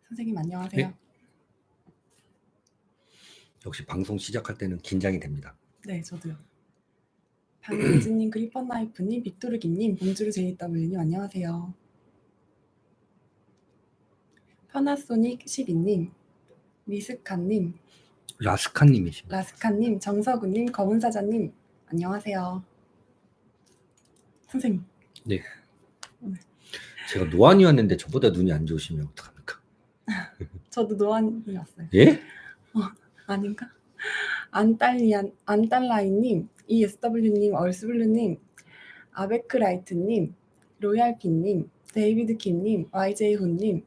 선생님 안녕하세요. 네. 역시 방송 시작할 때는 긴장이 됩니다. 네, 저도요. 박예진님, 그리펀나이프님, 빅토르기님, 봉주르 JW님 안녕하세요. 파나소닉 12님, 미스카님, 라스카님이십니다. 라스카님, 정서구님, 검은사자님 안녕하세요. 선생님. 네. 제가 노안이었는데 저보다 눈이 안 좋으시면 어떡합니까? 저도 노안이 왔어요. 예? 아닌가? 안달라이님, ESW님, 얼스블루님, 아베크라이트님, 로얄피님, 데이비드킴님, YJ훈님,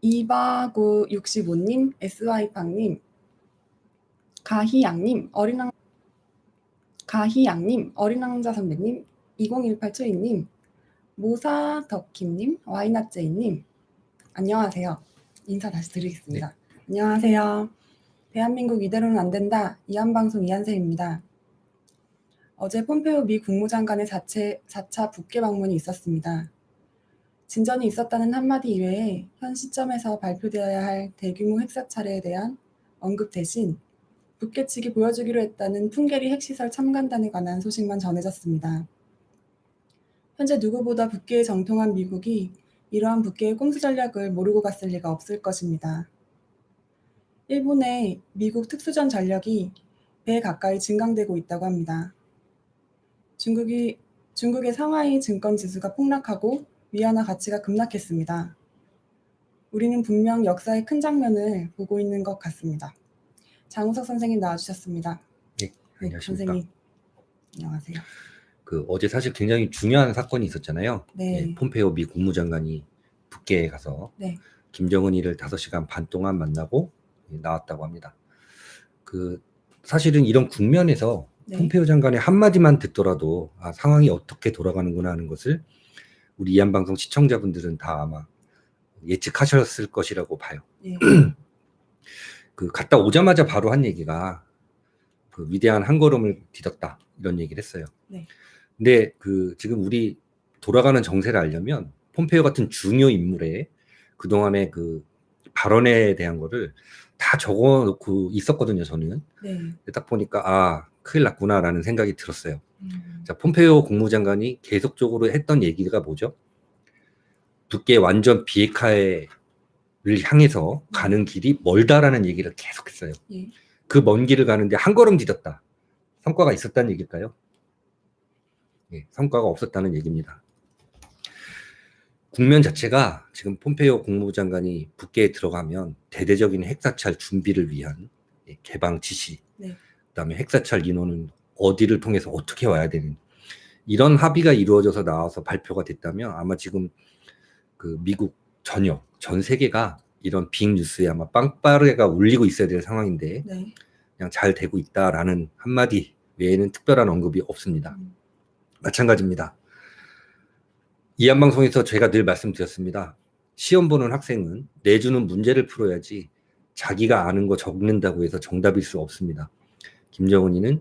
이바구65님, SY팡님, 가희양님, 어린왕자 선배님, 2018 초이님, 모사덕킴님, 와이나제이님 안녕하세요. 인사 다시 드리겠습니다. 네. 안녕하세요. 대한민국 이대로는 안 된다. 이한방송 이한세입니다. 어제 폼페오 미 국무장관의 4차 북괴 방문이 있었습니다. 진전이 있었다는 한마디 이외에 현 시점에서 발표되어야 할 대규모 핵사찰에 대한 언급 대신 북괴 측이 보여주기로 했다는 풍계리 핵시설 참관단에 관한 소식만 전해졌습니다. 현재 누구보다 북괴에 정통한 미국이 이러한 북괴의 꼼수 전략을 모르고 갔을 리가 없을 것입니다. 일본의 미국 특수전 전력이 배 가까이 증강되고 있다고 합니다. 중국의 상하이 증권지수가 폭락하고 위안화 가치가 급락했습니다. 우리는 분명 역사의 큰 장면을 보고 있는 것 같습니다. 장우석 선생님 나와주셨습니다. 네, 안녕하십니까. 선생님, 안녕하세요. 어제 사실 굉장히 중요한 사건이 있었잖아요. 네. 폼페오 미 국무장관이 북계에 가서 네. 김정은이를 5시간 반 동안 만나고 나왔다고 합니다. 사실은 이런 국면에서 네. 폼페오 장관의 한마디만 듣더라도 상황이 어떻게 돌아가는구나 하는 것을 우리 이한방송 시청자분들은 다 아마 예측하셨을 것이라고 봐요. 네. 갔다 오자마자 바로 한 얘기가 위대한 한 걸음을 디뎠다 이런 얘기를 했어요. 네. 근데 지금 우리 돌아가는 정세를 알려면 폼페오 같은 중요 인물의 그동안의 발언에 대한 거를 다 적어놓고 있었거든요, 저는. 네. 딱 보니까 큰일 났구나라는 생각이 들었어요. 자, 폼페오 국무장관이 계속적으로 했던 얘기가 뭐죠? 북계 완전 비핵화를 향해서 가는 길이 멀다라는 얘기를 계속했어요. 예. 그 먼 길을 가는데 한 걸음 디뎠다. 성과가 있었다는 얘기일까요? 예, 성과가 없었다는 얘기입니다. 국면 자체가 지금 폼페이오 국무장관이 북계에 들어가면 대대적인 핵사찰 준비를 위한 개방 지시, 네. 그다음에 핵사찰 인원은 어디를 통해서 어떻게 와야 되는 이런 합의가 이루어져서 나와서 발표가 됐다면 아마 지금 미국 전 세계가 이런 빅뉴스에 아마 빵빠레가 울리고 있어야 될 상황인데 네. 그냥 잘 되고 있다라는 한마디 외에는 특별한 언급이 없습니다. 마찬가지입니다. 이한방송에서 제가 늘 말씀드렸습니다. 시험 보는 학생은 내주는 문제를 풀어야지 자기가 아는 거 적는다고 해서 정답일 수 없습니다. 김정은이는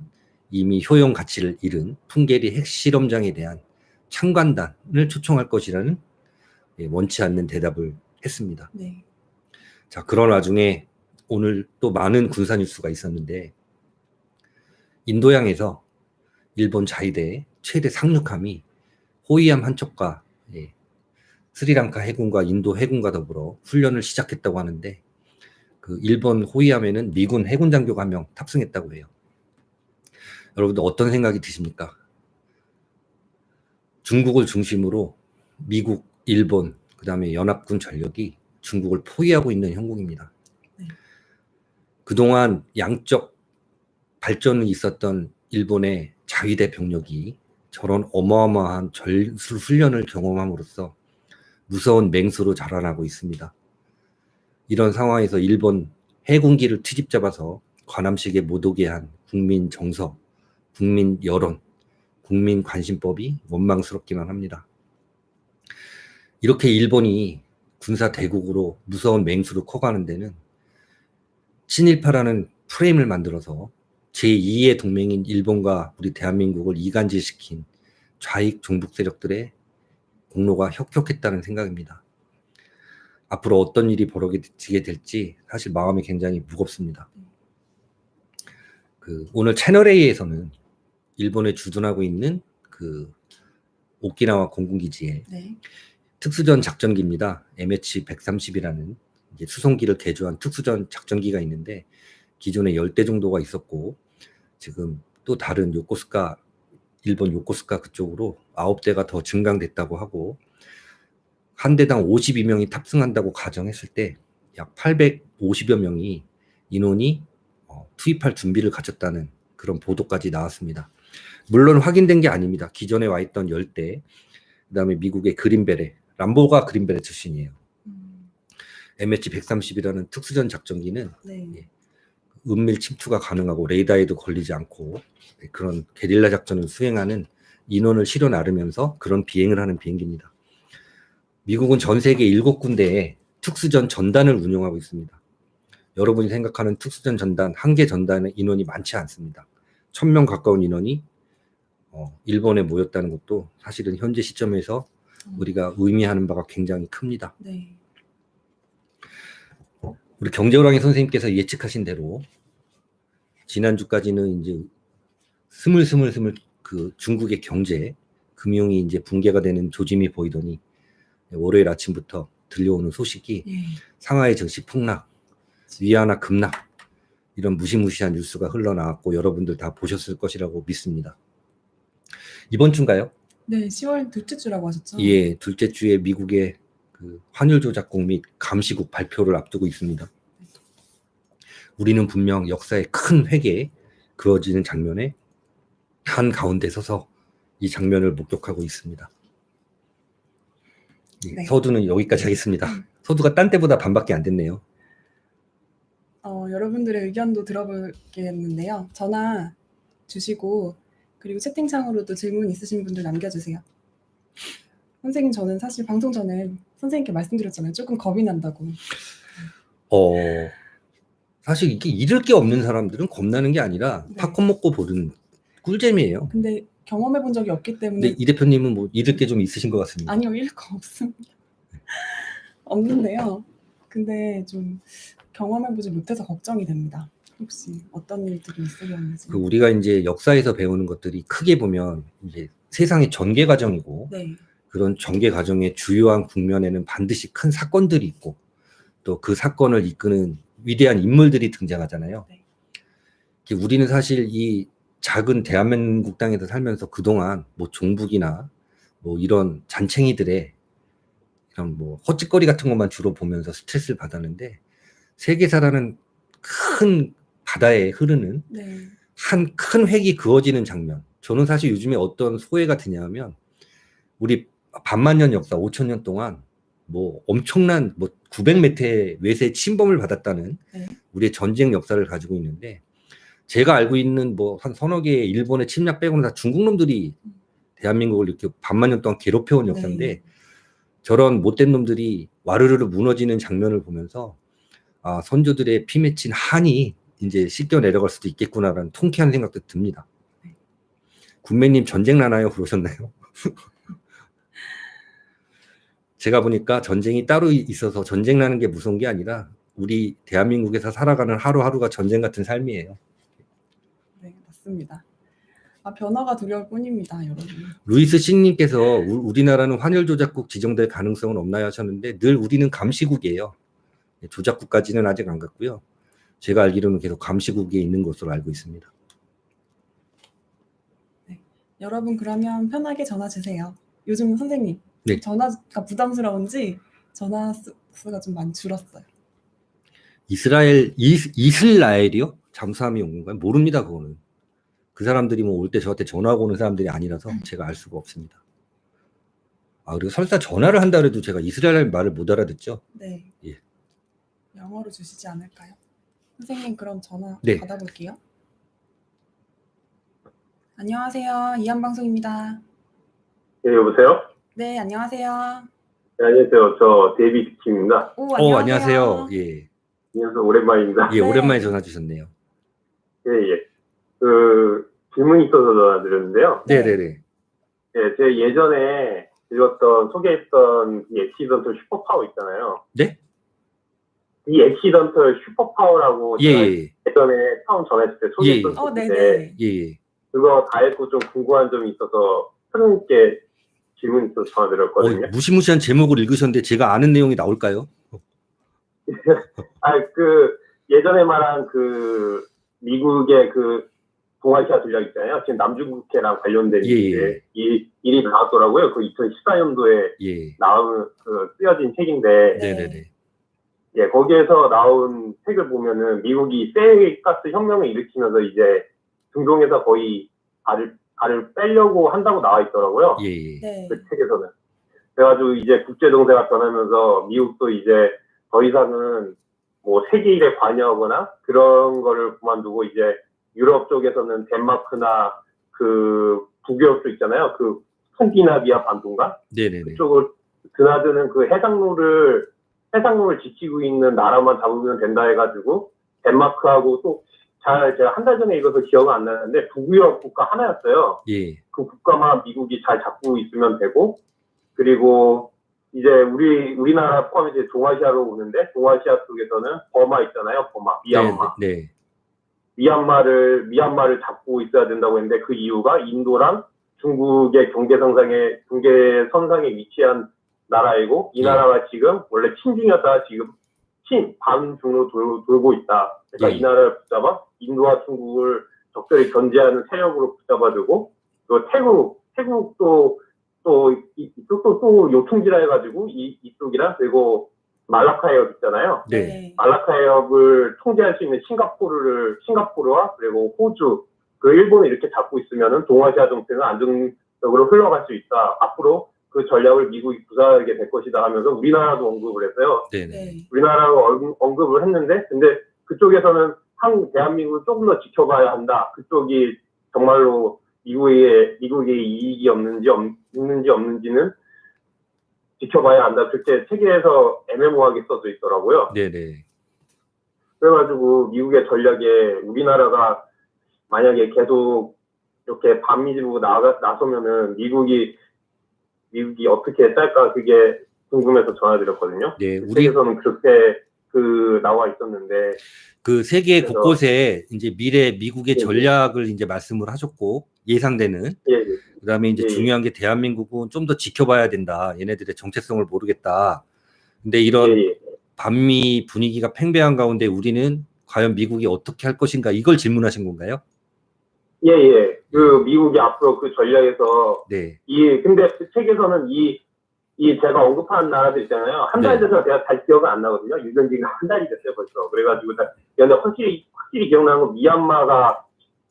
이미 효용 가치를 잃은 풍계리 핵실험장에 대한 참관단을 초청할 것이라는 원치 않는 대답을 했습니다. 네. 자, 그런 와중에 오늘 또 많은 군사 뉴스가 있었는데 인도양에서 일본 자위대의 최대 상륙함이 호위함 한 척과 스리랑카 해군과 인도 해군과 더불어 훈련을 시작했다고 하는데 일본 호위함에는 미군 해군 장교가 1명 탑승했다고 해요. 여러분들 어떤 생각이 드십니까? 중국을 중심으로 미국, 일본, 그 다음에 연합군 전력이 중국을 포위하고 있는 형국입니다. 네. 그동안 양적 발전이 있었던 일본의 자위대 병력이 저런 어마어마한 전술 훈련을 경험함으로써 무서운 맹수로 자라나고 있습니다. 이런 상황에서 일본 해군기를 트집 잡아서 관함식에 못 오게 한 국민 정서, 국민 여론, 국민 관심법이 원망스럽기만 합니다. 이렇게 일본이 군사 대국으로 무서운 맹수로 커가는 데는 친일파라는 프레임을 만들어서 제2의 동맹인 일본과 우리 대한민국을 이간질시킨 좌익 종북 세력들의 공로가 혁혁했다는 생각입니다. 앞으로 어떤 일이 벌어지게 될지 사실 마음이 굉장히 무겁습니다. 오늘 채널 A에서는 일본에 주둔하고 있는 오키나와 공군기지에 네. 특수전 작전기입니다. MH130이라는 수송기를 개조한 특수전 작전기가 있는데 기존에 10대 정도가 있었고 지금 또 다른 일본 요코스카 그쪽으로 9대가 더 증강됐다고 하고 한 대당 52명이 탑승한다고 가정했을 때 약 850여 명이 인원이 투입할 준비를 갖췄다는 그런 보도까지 나왔습니다. 물론 확인된 게 아닙니다. 기존에 와 있던 10대, 그다음에 미국의 그린베레, 람보가 그린베레 출신이에요. MH130이라는 특수전 작전기는 네. 은밀 침투가 가능하고 레이더에도 걸리지 않고 그런 게릴라 작전을 수행하는 인원을 실어 나르면서 그런 비행을 하는 비행기입니다. 미국은 전 세계 7군데에 특수전 전단을 운용하고 있습니다. 여러분이 생각하는 특수전 전단, 한 개 전단의 인원이 많지 않습니다. 1000명 가까운 인원이 일본에 모였다는 것도 사실은 현재 시점에서 우리가 의미하는 바가 굉장히 큽니다. 네. 우리 경제호랑이 선생님께서 예측하신 대로 지난주까지는 이제 스물스물 중국의 경제, 금융이 이제 붕괴가 되는 조짐이 보이더니 월요일 아침부터 들려오는 소식이 예. 상하이 증시 폭락, 위안화 급락 이런 무시무시한 뉴스가 흘러나왔고 여러분들 다 보셨을 것이라고 믿습니다. 이번 주인가요? 네, 10월 둘째 주라고 하셨죠? 예, 둘째 주에 미국의 환율 조작국 및 감시국 발표를 앞두고 있습니다. 우리는 분명 역사의 큰 획에 그어지는 장면에 한 가운데 서서 이 장면을 목격하고 있습니다. 네. 서두는 여기까지 하겠습니다. 서두가 딴 때보다 반밖에 안 됐네요. 여러분들의 의견도 들어보겠는데요. 전화 주시고 그리고 채팅창으로도 질문 있으신 분들 남겨주세요. 선생님, 저는 사실 방송 전에 선생님께 말씀드렸잖아요. 조금 겁이 난다고. 사실 이게 잃을 게 없는 사람들은 겁나는 게 아니라 네. 팝콘 먹고 보는 꿀잼이에요. 근데 경험해 본 적이 없기 때문에. 근데 이 대표님은 뭐 잃을 게 좀 있으신 것 같습니다. 아니요, 잃을 거 없습니다. 없는데요. 근데 좀 경험해보지 못해서 걱정이 됩니다. 혹시 어떤 일들이 있으려는지. 우리가 이제 역사에서 배우는 것들이 크게 보면 이제 세상의 전개 과정이고 네. 그런 전개 과정의 주요한 국면에는 반드시 큰 사건들이 있고 또 그 사건을 이끄는 위대한 인물들이 등장하잖아요. 네. 우리는 사실 이 작은 대한민국 땅에서 살면서 그동안 뭐 종북이나 뭐 이런 잔챙이들의 이런 뭐 헛짓거리 같은 것만 주로 보면서 스트레스를 받았는데 세계사라는 큰 바다에 흐르는 네. 한 큰 획이 그어지는 장면. 저는 사실 요즘에 어떤 소회가 드냐면 우리 반만년 역사 5000년 동안 뭐 엄청난 뭐 900몇 회 외세 침범을 받았다는 네. 우리의 전쟁 역사를 가지고 있는데 제가 알고 있는 뭐 한 서너 개의 일본의 침략 빼고는 다 중국 놈들이 대한민국을 이렇게 반만년 동안 괴롭혀온 역사인데 네. 저런 못된 놈들이 와르르르 무너지는 장면을 보면서 아, 선조들의 피 맺힌 한이 이제 씻겨 내려갈 수도 있겠구나라는 통쾌한 생각도 듭니다. 군매님 전쟁 나나요? 그러셨나요? 제가 보니까 전쟁이 따로 있어서 전쟁 나는 게 무서운 게 아니라 우리 대한민국에서 살아가는 하루하루가 전쟁 같은 삶이에요. 네, 맞습니다. 변화가 두려울 뿐입니다, 여러분. 루이스 신님께서 우리나라는 환율 조작국 지정될 가능성은 없나요? 하셨는데 늘 우리는 감시국이에요. 조작국까지는 아직 안 갔고요. 제가 알기로는 계속 감시국에 있는 것으로 알고 있습니다. 네. 여러분 그러면 편하게 전화 주세요. 요즘 선생님 네. 전화가 부담스러운지 전화 수가 좀 많이 줄었어요. 이슬라엘이요? 잠수함이 온 건가요? 모릅니다, 그거는. 그 사람들이 뭐 올 때 저한테 전화하고 오는 사람들이 아니라서 제가 알 수가 없습니다. 그리고 설사 전화를 한다 그래도 제가 이스라엘 말을 못 알아듣죠? 네. 예. 영어로 주시지 않을까요? 선생님 그럼 전화 네. 받아볼게요. 안녕하세요. 이한방송입니다. 네, 여보세요? 네, 안녕하세요. 네, 안녕하세요. 저 데이비드 킴입니다. 오, 안녕하세요. 예. 안녕하세요. 오랜만입니다. 예, 네. 오랜만에 전화 주셨네요. 예, 예. 질문이 있어서 전화드렸는데요. 네네네. 예, 제가 예전에 소개했던 이 액시던털 슈퍼파워 있잖아요. 네? 이 액시던털 슈퍼파워라고 예, 제가 예, 예전에 처음 전했을 때 소개했던 예. 소식인데 네네. 예. 그거 다 했고 좀 궁금한 점이 있어서 선생님께 질문이 있어서 전화드렸거든요. 무시무시한 제목을 읽으셨는데 제가 아는 내용이 나올까요? 예전에 말한 미국의 동아시아 전략 있잖아요. 지금 남중국해랑 관련된 예, 일인데 일이 나왔더라고요. 그 2014년도에 예. 나온 쓰여진 책인데 네네네. 예, 거기에서 나온 책을 보면은 미국이 셰일가스 혁명을 일으키면서 이제 중동에서 거의 발을 빼려고 한다고 나와 있더라고요. 예, 예. 네. 그 책에서는. 그래가지고 이제 국제 정세가 변하면서 미국도 이제 더 이상은 뭐 세계 일에 관여하거나 그런 거를 그만두고 이제 유럽 쪽에서는 덴마크나 북유럽 쪽 있잖아요. 스칸디나비아 반도인가? 네네네. 그쪽을 드나드는 해상로를 지키고 있는 나라만 잡으면 된다 해가지고 덴마크하고 또 제가 한 달 전에 읽어서 기억은 안 나는데 북유럽 국가 하나였어요. 예. 그 국가만 미국이 잘 잡고 있으면 되고 그리고 이제 우리나라 포함해서 동아시아로 오는데 동아시아 쪽에서는 버마 있잖아요. 버마, 미얀마. 네. 미얀마를 잡고 있어야 된다고 했는데 그 이유가 인도랑 중국의 경계선상에 위치한 나라이고 이 나라가 지금 원래 친중이었다가 지금 반중으로 돌고 있다. 그러니까 예. 이 나라를 붙잡아 인도와 중국을 적절히 견제하는 세력으로 붙잡아두고 또 태국도 이쪽도 또 요충지라 해가지고 이쪽이랑 그리고 말라카 해협 있잖아요. 네. 말라카 해협을 통제할 수 있는 싱가포르와 그리고 호주, 일본을 이렇게 잡고 있으면은 동아시아 정세는 안정적으로 흘러갈 수 있다. 앞으로 그 전략을 미국이 구사하게 될 것이다 하면서 우리나라도 언급을 했어요. 네네. 우리나라도 언급을 했는데, 근데 그쪽에서는 대한민국을 조금 더 지켜봐야 한다. 그쪽이 정말로 미국의 이익이 있는지 없는지는 지켜봐야 한다. 그렇게 책에서 애매모호하게 써져 있더라고요. 네네. 그래가지고 미국의 전략에 우리나라가 만약에 계속 이렇게 반미지로 나서면은 미국이 어떻게 짤까 그게 궁금해서 전화드렸거든요. 네, 책에서는 그렇게 나와 있었는데 그 세계 그래서- 곳곳에 이제 미래 미국의 예, 전략을 이제 말씀을 하셨고 예상되는 예, 그다음에 이제 예, 중요한 게 대한민국은 좀 더 지켜봐야 된다. 얘네들의 정체성을 모르겠다. 근데 이런 예. 반미 분위기가 팽배한 가운데 우리는 과연 미국이 어떻게 할 것인가 이걸 질문하신 건가요? 예. 미국이 앞으로 그 전략에서 네. 근데 그 책에서는 제가 언급한 나라들 있잖아요. 한 달 네. 돼서 제가 잘 기억은 안 나거든요. 유전 지가 한 달이 됐어요, 벌써. 그래가지고, 근데 확실히 기억나는 건 미얀마가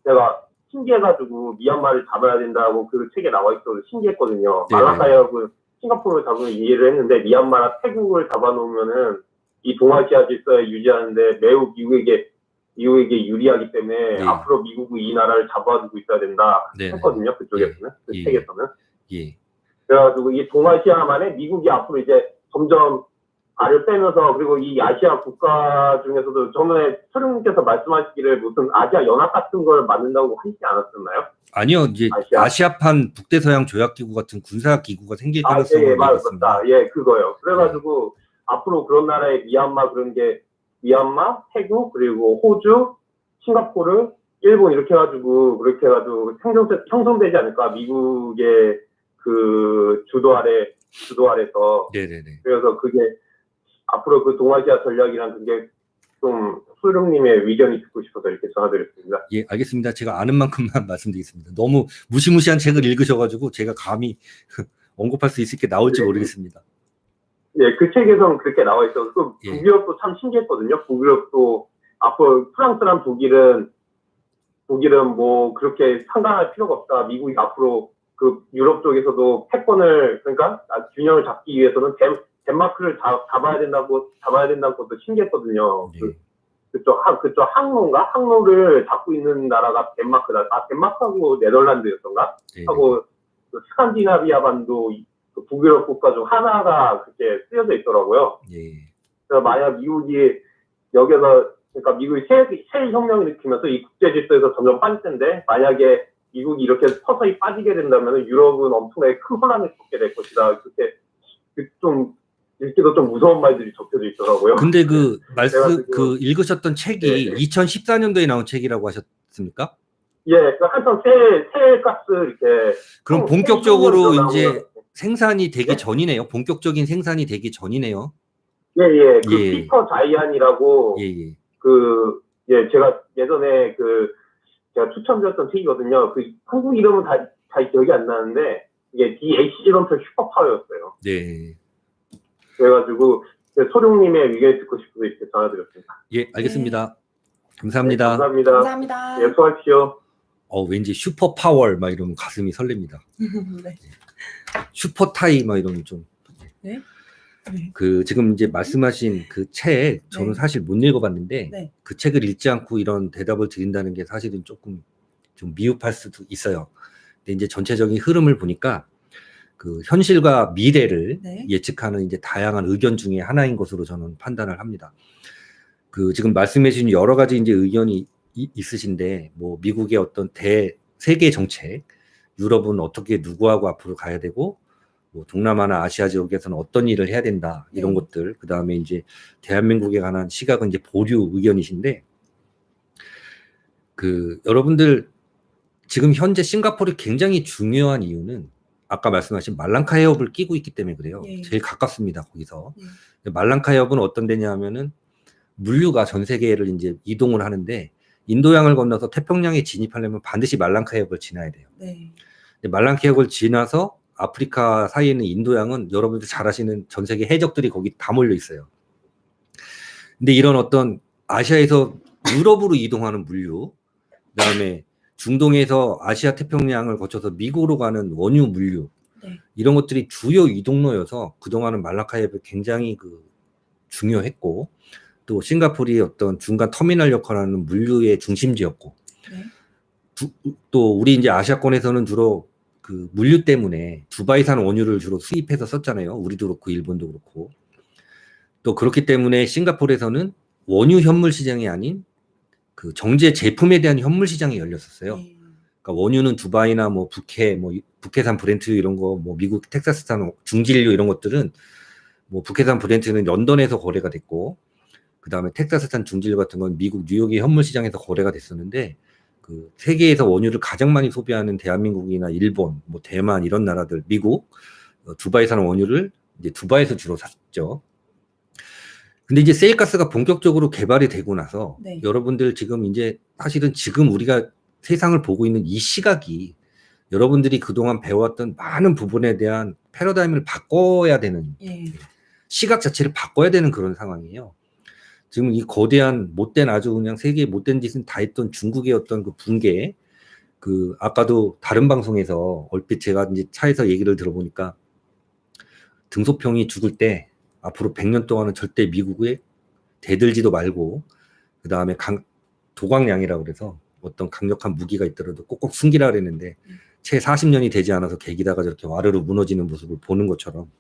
제가 신기해가지고 미얀마를 잡아야 된다고 그 책에 나와 있어서 신기했거든요. 네네. 말라카야하고 싱가포르를 잡으면 이해를 했는데 미얀마나 태국을 잡아놓으면은 이 동아시아 질서에 유지하는데 매우 미국에게 유리하기 때문에 네. 앞으로 미국이 이 나라를 잡아두고 있어야 된다 네네. 했거든요. 그쪽에서는. 그 예. 책에서는. 예. 그래가지고 이 동아시아만에 미국이 앞으로 이제 점점 발을 빼면서 그리고 이 아시아 국가 중에서도 전에 소령님께서 말씀하시기를 무슨 아시아 연합 같은 걸 만든다고 하시지 않았었나요? 아니요, 이제 아시아판 북대서양 조약기구 같은 군사 기구가 생길 가능성이 있습니다. 맞습니다. 예, 그거요. 그래가지고 앞으로 그런 나라의 미얀마, 태국 그리고 호주, 싱가포르, 일본 이렇게 해가지고 형성되지 않을까 미국의 주도 아래서. 네네네. 그래서 그게 앞으로 그 동아시아 전략이란 그게 좀 수령님의 의견이 듣고 싶어서 이렇게 전화드렸습니다. 예, 알겠습니다. 제가 아는 만큼만 말씀드리겠습니다. 너무 무시무시한 책을 읽으셔가지고 제가 감히 언급할 수 있을게 나올지 모르겠습니다. 예, 그 책에서는 그렇게 나와 있어서 예. 북유럽도 참 신기했거든요. 북유럽도 앞으로 프랑스랑 독일은 뭐 그렇게 상관할 필요가 없다. 미국이 앞으로 유럽 쪽에서도 패권을 그러니까 균형을 잡기 위해서는 덴마크를 잡아야 된다는 것도 신기했거든요. 예. 그쪽 항로를 잡고 있는 나라가 덴마크다. 덴마크하고 네덜란드였던가? 예. 하고 스칸디나비아 반도 북유럽 국가 중 하나가 그렇게 쓰여져 있더라고요. 예. 그래서 만약 미국이 여기서 그러니까 미국이 세 혁명을 일으키면서 이 국제 질서에서 점점 빠질 텐데 만약에 미국이 이렇게 서서히 빠지게 된다면 유럽은 엄청나게 큰 혼란을 겪게 될 것이다. 그렇게 좀 읽기도 좀 무서운 말들이 적혀져 있더라고요. 근데 그 말씀 그래가지고- 그 읽으셨던 책이 2014년도에 나온 책이라고 하셨습니까? 예, 그러니까 한참 새 가스 이렇게 그럼 본격적으로 나온 이제 거라서. 생산이 되기 네? 전이네요. 본격적인 생산이 되기 전이네요. 예. 그 예. 피터 자이안이라고 예. 제가 예전에 제가 추천드렸던 책이거든요. 그 한국 이름은 잘 기억이 안 나는데 이게 DHG 런터 슈퍼파워였어요. 네. 그래가지고 소룡님의 의견을 듣고 싶어서 이렇게 전화드렸습니다. 예, 알겠습니다. 감사합니다. 네, 감사합니다. 감사합니다. 예, 수고하십시오. 왠지 슈퍼 파워 막 이러면 가슴이 설렙니다. 네. 슈퍼 타이 막 이러면 좀. 네. 지금 이제 말씀하신 그 책 저는 네. 사실 못 읽어봤는데 네. 그 책을 읽지 않고 이런 대답을 드린다는 게 사실은 조금 좀 미흡할 수도 있어요. 근데 이제 전체적인 흐름을 보니까 그 현실과 미래를 네. 예측하는 이제 다양한 의견 중에 하나인 것으로 저는 판단을 합니다. 지금 말씀해 주신 여러 가지 이제 의견이 있으신데 뭐 미국의 어떤 세계 정책, 유럽은 어떻게 누구하고 앞으로 가야 되고 뭐 동남아나 아시아 지역에서는 어떤 일을 해야 된다 이런 네. 것들, 그 다음에 이제 대한민국에 관한 시각은 이제 보류 의견이신데 여러분들 지금 현재 싱가포르이 굉장히 중요한 이유는 아까 말씀하신 말랑카 해협을 끼고 있기 때문에 그래요. 예. 제일 가깝습니다 거기서. 예. 말랑카 해협은 어떤 데냐면은 물류가 전 세계를 이제 이동을 하는데 인도양을 건너서 태평양에 진입하려면 반드시 말랑카 해협을 지나야 돼요. 네. 말랑카 해협을 지나서 아프리카 사이에 있는 인도양은 여러분들 잘 아시는 전 세계 해적들이 거기 다 몰려 있어요. 근데 이런 어떤 아시아에서 유럽으로 이동하는 물류, 그다음에 중동에서 아시아 태평양을 거쳐서 미국으로 가는 원유 물류, 네. 이런 것들이 주요 이동로여서 그동안은 말라카 해협이 굉장히 중요했고 또 싱가포르의 어떤 중간 터미널 역할을 하는 물류의 중심지였고 네. 또 우리 이제 아시아권에서는 주로 그 물류 때문에 두바이산 원유를 주로 수입해서 썼잖아요. 우리도 그렇고 일본도 그렇고. 또 그렇기 때문에 싱가포르에서는 원유 현물 시장이 아닌 그 정제 제품에 대한 현물 시장이 열렸었어요. 네. 그러니까 원유는 두바이나 뭐 북해산 브렌트유 이런 거, 뭐 미국 텍사스산 중진류 이런 것들은 뭐 북해산 브렌트유는 런던에서 거래가 됐고, 그 다음에 텍사스산 중진류 같은 건 미국 뉴욕의 현물 시장에서 거래가 됐었는데, 세계에서 원유를 가장 많이 소비하는 대한민국이나 일본, 뭐 대만 이런 나라들, 미국, 두바이산 원유를 이제 두바이에서 주로 샀죠. 근데 이제 세일가스가 본격적으로 개발이 되고 나서 네. 여러분들 사실은 지금 우리가 세상을 보고 있는 이 시각이 여러분들이 그동안 배웠던 많은 부분에 대한 패러다임을 바꿔야 되는, 예. 시각 자체를 바꿔야 되는 그런 상황이에요. 지금 이 거대한 못된 아주 그냥 세계의 못된 짓은 다 했던 중국의 어떤 그 붕괴, 아까도 다른 방송에서 얼핏 제가 이제 차에서 얘기를 들어보니까 등소평이 죽을 때 앞으로 100년 동안은 절대 미국에 대들지도 말고, 그 다음에 도광량이라고 그래서 어떤 강력한 무기가 있더라도 꼭꼭 숨기라 그랬는데 채 40년이 되지 않아서 개기다가 저렇게 와르르 무너지는 모습을 보는 것처럼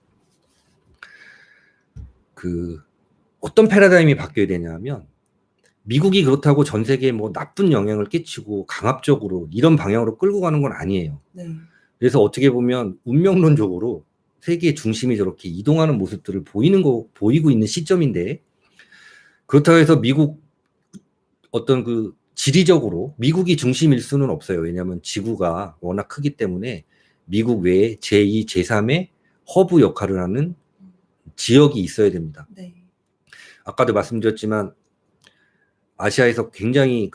어떤 패러다임이 바뀌어야 되냐면, 미국이 그렇다고 전 세계에 뭐 나쁜 영향을 끼치고 강압적으로 이런 방향으로 끌고 가는 건 아니에요. 네. 그래서 어떻게 보면 운명론적으로 세계의 중심이 저렇게 이동하는 모습들을 보이고 있는 시점인데, 그렇다고 해서 미국 어떤 지리적으로 미국이 중심일 수는 없어요. 왜냐하면 지구가 워낙 크기 때문에 미국 외에 제2, 제3의 허브 역할을 하는 지역이 있어야 됩니다. 네. 아까도 말씀드렸지만 아시아에서 굉장히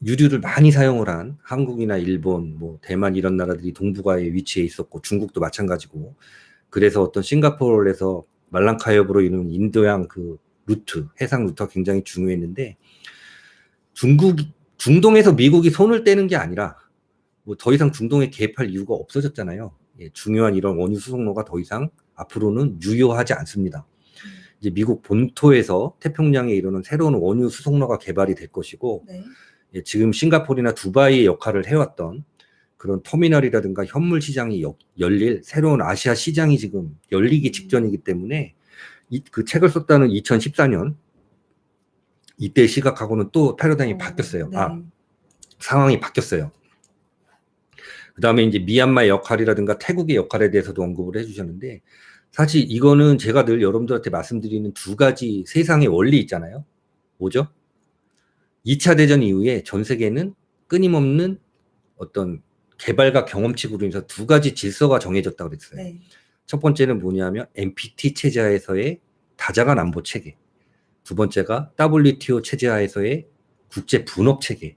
유류를 많이 사용을 한 한국이나 일본, 뭐 대만 이런 나라들이 동북아에 위치해 있었고 중국도 마찬가지고, 그래서 어떤 싱가포르에서 말랑카 해협으로 이루는 인도양 해상 루트가 굉장히 중요했는데, 중동에서 미국이 손을 떼는 게 아니라 뭐 더 이상 중동에 개입할 이유가 없어졌잖아요. 예, 중요한 이런 원유 수송로가 더 이상 앞으로는 유효하지 않습니다. 이제 미국 본토에서 태평양에 이르는 새로운 원유 수송로가 개발이 될 것이고, 네. 예, 지금 싱가포르나 두바이의 역할을 해왔던 그런 터미널이라든가 현물 시장이 열릴 새로운 아시아 시장이 지금 열리기 직전이기 때문에 그 책을 썼다는 2014년 이때 시각하고는 또 패러다임이 바뀌었어요. 네. 상황이 바뀌었어요. 그다음에 이제 미얀마의 역할이라든가 태국의 역할에 대해서도 언급을 해주셨는데 사실 이거는 제가 늘 여러분들한테 말씀드리는 두 가지 세상의 원리 있잖아요. 뭐죠? 2차 대전 이후에 전 세계는 끊임없는 어떤 개발과 경험칙으로 인해서 두 가지 질서가 정해졌다고 그랬어요. 네. 첫 번째는 뭐냐면 NPT 체제하에서의 다자간 안보 체계. 두 번째가 WTO 체제하에서의 국제 분업 체계.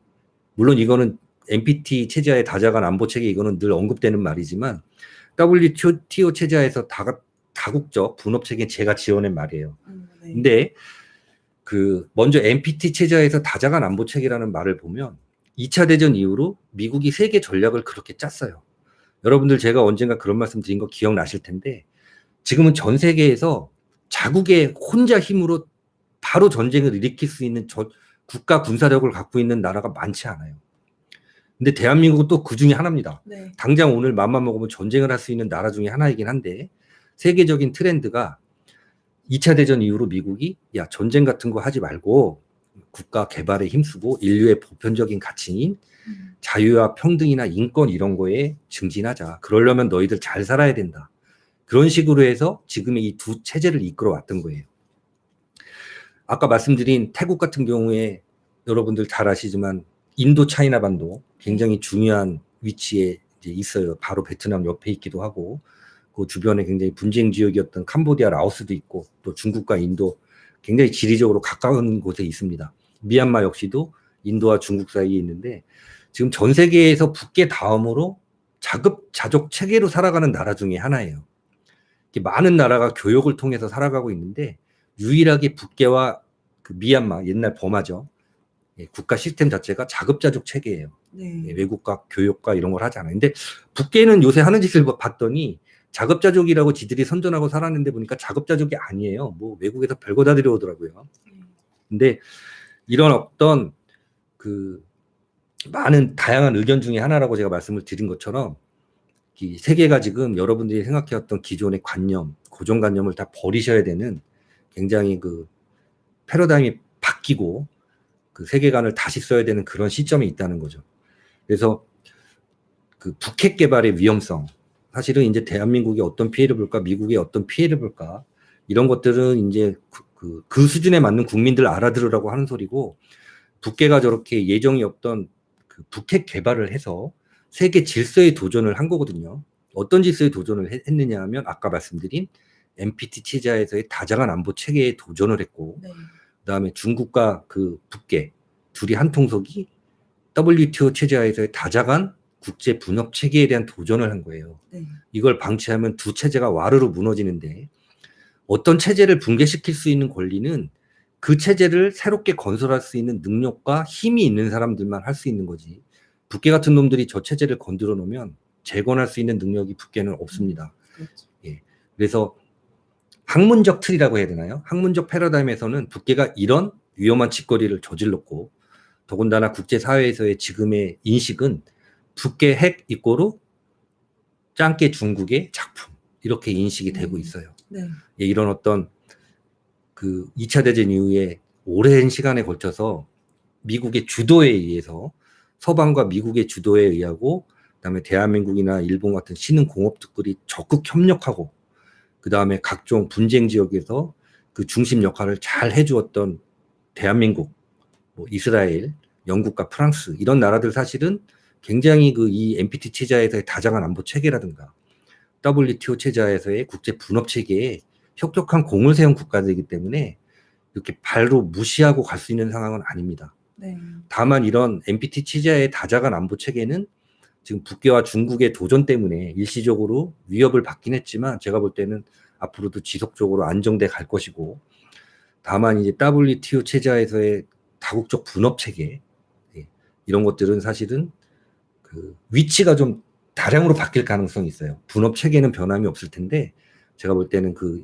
물론 이거는 NPT 체제하의 다자간 안보 체계 이거는 늘 언급되는 말이지만 WTO 체제하에서 다국적 분업 체계 제가 지어낸 말이에요. 네. 근데 그 먼저 NPT 체제하에서 다자간 안보 체계라는 말을 보면 2차 대전 이후로 미국이 세계 전략을 그렇게 짰어요. 여러분들 제가 언젠가 그런 말씀 드린 거 기억나실 텐데 지금은 전 세계에서 자국의 혼자 힘으로 바로 전쟁을 일으킬 수 있는 국가 군사력을 갖고 있는 나라가 많지 않아요. 근데 대한민국은 또 그 중에 하나입니다. 네. 당장 오늘 맘만 먹으면 전쟁을 할 수 있는 나라 중에 하나이긴 한데 세계적인 트렌드가 2차 대전 이후로 미국이 야 전쟁 같은 거 하지 말고 국가 개발에 힘쓰고 인류의 보편적인 가치인 자유와 평등이나 인권 이런 거에 증진하자. 그러려면 너희들 잘 살아야 된다. 그런 식으로 해서 지금의 이 두 체제를 이끌어 왔던 거예요. 아까 말씀드린 태국 같은 경우에 여러분들 잘 아시지만 인도 차이나 반도 굉장히 중요한 위치에 이제 있어요. 바로 베트남 옆에 있기도 하고 그 주변에 굉장히 분쟁 지역이었던 캄보디아, 라오스도 있고 또 중국과 인도 굉장히 지리적으로 가까운 곳에 있습니다. 미얀마 역시도 인도와 중국 사이에 있는데 지금 전 세계에서 북계 다음으로 자급자족 체계로 살아가는 나라 중에 하나예요. 많은 나라가 교역을 통해서 살아가고 있는데 유일하게 북계와 그 미얀마 옛날 버마죠. 국가 시스템 자체가 자급자족 체계예요. 네. 외국과 교역과 이런 걸 하지 않아요. 근데 북계는 요새 하는 짓을 봤더니 자급자족이라고 지들이 선전하고 살았는데 보니까 자급자족이 아니에요. 뭐 외국에서 별거 다 들여오더라고요. 근데 이런 어떤 그 많은 다양한 의견 중에 하나라고 제가 말씀을 드린 것처럼 이 세계가 지금 여러분들이 생각해왔던 기존의 관념, 고정관념을 다 버리셔야 되는 굉장히 그 패러다임이 바뀌고 그 세계관을 다시 써야 되는 그런 시점이 있다는 거죠. 그래서 그 북핵 개발의 위험성, 사실은 이제 대한민국이 어떤 피해를 볼까, 미국이 어떤 피해를 볼까, 이런 것들은 이제 그 수준에 맞는 국민들 알아들으라고 하는 소리고, 북계가 저렇게 예정이 없던 그 북핵 개발을 해서 세계 질서에 도전을 한 거거든요. 어떤 질서에 도전을 했느냐 하면 아까 말씀드린 NPT 체제에서의 다자간 안보 체계에 도전을 했고, 네. 그다음에 중국과 그 북계 둘이 한 통속이 WTO 체제하에서의 다자간 국제 분업 체계에 대한 도전을 한 거예요. 네. 이걸 방치하면 두 체제가 와르르 무너지는데 어떤 체제를 붕괴시킬 수 있는 권리는 그 체제를 새롭게 건설할 수 있는 능력과 힘이 있는 사람들만 할 수 있는 거지. 북계 같은 놈들이 저 체제를 건드려 놓으면 재건할 수 있는 능력이 북계는 없습니다. 그렇죠. 예. 그래서 학문적 틀이라고 해야 되나요? 학문적 패러다임에서는 북계가 이런 위험한 짓거리를 저질렀고 더군다나 국제사회에서의 지금의 인식은 북계 핵 이꼬르 짱깨 중국의 작품 이렇게 인식이 되고 있어요. 네. 예, 이런 어떤 그 2차 대전 이후에 오랜 시간에 걸쳐서 미국의 주도에 의해서 서방과 미국의 주도에 의하고 그다음에 대한민국이나 일본 같은 신흥 공업국들이 적극 협력하고 그다음에 각종 분쟁 지역에서 그 중심 역할을 잘 해주었던 대한민국, 뭐 이스라엘, 영국과 프랑스 이런 나라들 사실은 굉장히 그 이 NPT 체제에서의 다자간 안보 체계라든가 WTO 체제에서의 국제 분업 체계에 혁혁한 공을 세운 국가들이기 때문에 이렇게 발로 무시하고 갈 수 있는 상황은 아닙니다. 네. 다만 이런 NPT 체제의 다자간 안보 체계는 지금 북계와 중국의 도전 때문에 일시적으로 위협을 받긴 했지만 제가 볼 때는 앞으로도 지속적으로 안정돼 갈 것이고 다만 이제 WTO 체제에서의 다국적 분업 체계 이런 것들은 사실은 그 위치가 좀 다량으로 바뀔 가능성이 있어요. 분업 체계는 변함이 없을 텐데 제가 볼 때는 그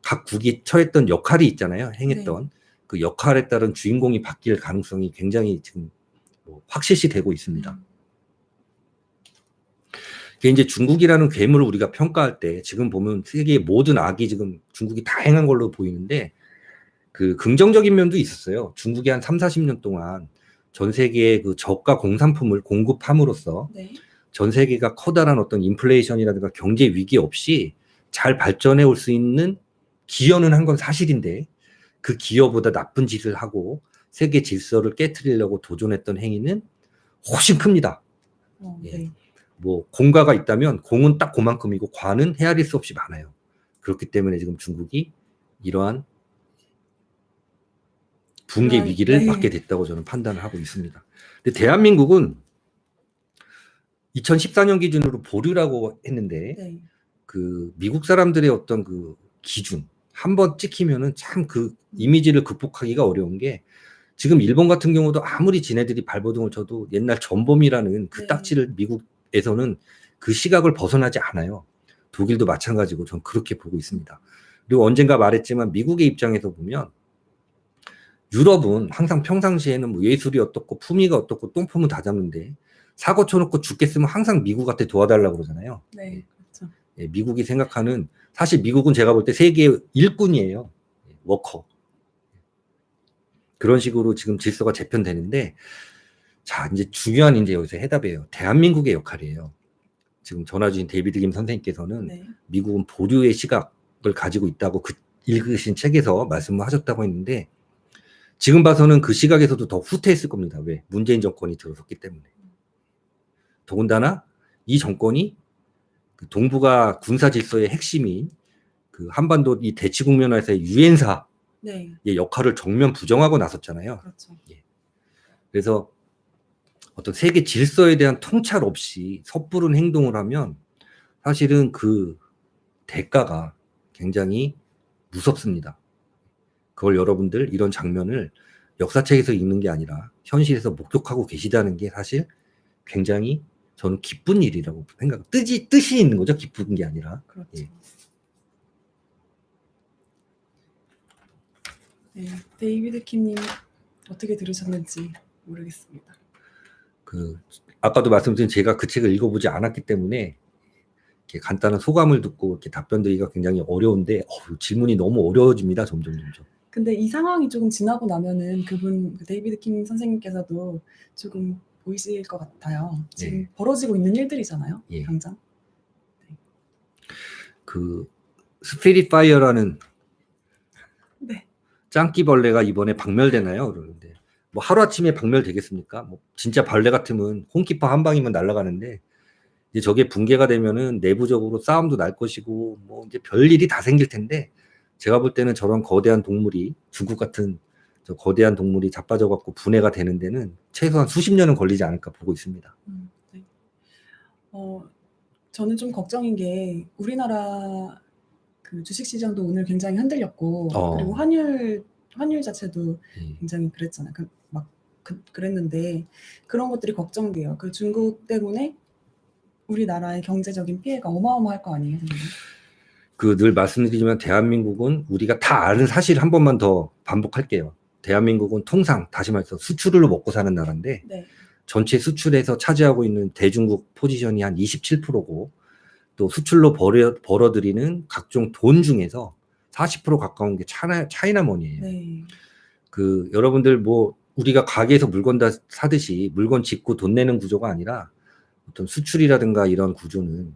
각 국이 처했던 역할이 있잖아요. 행했던 그 역할에 따른 주인공이 바뀔 가능성이 굉장히 지금 확실시 되고 있습니다. 이게 이제 중국이라는 괴물을 우리가 평가할 때 지금 보면 세계의 모든 악이 지금 중국이 다 행한 걸로 보이는데 그 긍정적인 면도 있었어요. 중국이 한 3, 40년 동안 전 세계의 그 저가 공산품을 공급함으로써 네. 전 세계가 커다란 어떤 인플레이션이라든가 경제 위기 없이 잘 발전해 올 수 있는 기여는 한 건 사실인데 그 기여보다 나쁜 짓을 하고 세계 질서를 깨트리려고 도전했던 행위는 훨씬 큽니다. 예. 네. 뭐 공과가 있다면 공은 딱 그만큼이고 과는 헤아릴 수 없이 많아요. 그렇기 때문에 지금 중국이 이러한 붕괴 위기를 네. 맞게 됐다고 저는 판단을 하고 있습니다. 근데 대한민국은 2014년 기준으로 보류라고 했는데 네. 그 미국 사람들의 어떤 그 기준 한번 찍히면은 참 그 이미지를 극복하기가 어려운 게 지금 일본 같은 경우도 아무리 지네들이 발버둥을 쳐도 옛날 전범이라는 그 네. 딱지를 미국에서는 그 시각을 벗어나지 않아요. 독일도 마찬가지고 전 그렇게 보고 있습니다. 그리고 언젠가 말했지만 미국의 입장에서 보면 유럽은 항상 평상시에는 뭐 예술이 어떻고 품위가 어떻고 똥폼은 다 잡는데 사고 쳐놓고 죽겠으면 항상 미국한테 도와달라고 그러잖아요. 네. 그렇죠. 예, 미국이 생각하는 사실 미국은 제가 볼 때 세계의 일꾼이에요. 워커. 그런 식으로 지금 질서가 재편되는데 자 이제 중요한 이제 여기서 해답이에요. 대한민국의 역할이에요. 지금 전화 주신 데이비드 김 선생님께서는 네. 미국은 보류의 시각을 가지고 있다고 그 읽으신 책에서 말씀을 하셨다고 했는데 지금 봐서는 그 시각에서도 더 후퇴했을 겁니다. 왜? 문재인 정권이 들어섰기 때문에. 더군다나 이 정권이 그 동북아 군사 질서의 핵심인 그 한반도 이 대치 국면에서의 유엔사의 네. 역할을 정면 부정하고 나섰잖아요. 그렇죠. 그래서 어떤 세계 질서에 대한 통찰 없이 섣부른 행동을 하면 사실은 그 대가가 굉장히 무섭습니다. 그걸 여러분들 이런 장면을 역사책에서 읽는 게 아니라 현실에서 목격하고 계시다는 게 사실 굉장히 저는 기쁜 일이라고 생각. 뜻이 있는 거죠. 기쁜 게 아니라. 그렇죠. 예. 네. 데이비드 킴님 어떻게 들으셨는지 모르겠습니다. 그 아까도 말씀드린 제가 그 책을 읽어보지 않았기 때문에 이렇게 간단한 소감을 듣고 이렇게 답변드리기가 굉장히 어려운데 질문이 너무 어려워집니다. 점점. 근데 이 상황이 조금 지나고 나면은 그분 그 데이비드 킴 선생님께서도 조금 보이실 것 같아요. 지금 네. 벌어지고 있는 일들이잖아요. 예. 당장. 그 스피릿 파이어라는 네. 짱끼벌레가 이번에 박멸되나요? 그러는데 뭐 하루아침에 박멸되겠습니까? 뭐 진짜 벌레 같으면 홈키퍼 한 방이면 날아가는데 이제 저게 붕괴가 되면은 내부적으로 싸움도 날 것이고 뭐 이제 별일이 다 생길 텐데 제가 볼 때는 저런 거대한 동물이 중국 같은 저 거대한 동물이 자빠져 갖고 분해가 되는 데는 최소한 수십 년은 걸리지 않을까 보고 있습니다. 네. 저는 좀 걱정인 게 우리나라 그 주식 시장도 오늘 굉장히 흔들렸고 그리고 환율 자체도 예. 굉장히 그랬잖아요. 그랬는데 그런 것들이 걱정돼요. 그 중국 때문에 우리나라의 경제적인 피해가 어마어마할 거 아니에요, 선생님? 그 늘 말씀드리지만 대한민국은 우리가 다 아는 사실 한 번만 더 반복할게요. 대한민국은 통상 다시 말해서 수출로 먹고 사는 나라인데 네. 전체 수출에서 차지하고 있는 대중국 포지션이 한 27%고 또 수출로 벌어들이는 각종 돈 중에서 40% 가까운 게 차이나머니예요. 네. 그 여러분들 뭐 우리가 가게에서 물건 다 사듯이 물건 짓고 돈 내는 구조가 아니라 어떤 수출이라든가 이런 구조는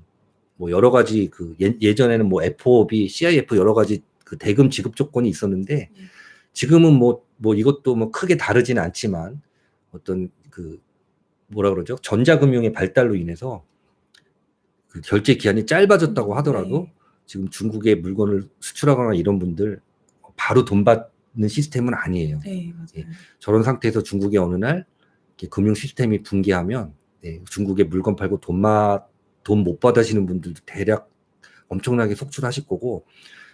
뭐 여러 가지 그 예전에는 뭐 FOB, CIF 여러 가지 그 대금 지급 조건이 있었는데 지금은 뭐 이것도 뭐 크게 다르지는 않지만 어떤 그 뭐라 그러죠? 전자금융의 발달로 인해서 그 결제 기한이 짧아졌다고 하더라도 지금 중국에 물건을 수출하거나 이런 분들 바로 돈 받는 시스템은 아니에요. 네, 맞아요. 예. 저런 상태에서 중국의 어느 날 이렇게 금융 시스템이 붕괴하면 중국에 물건 팔고 돈 못 받으시는 분들도 대략 엄청나게 속출하실 거고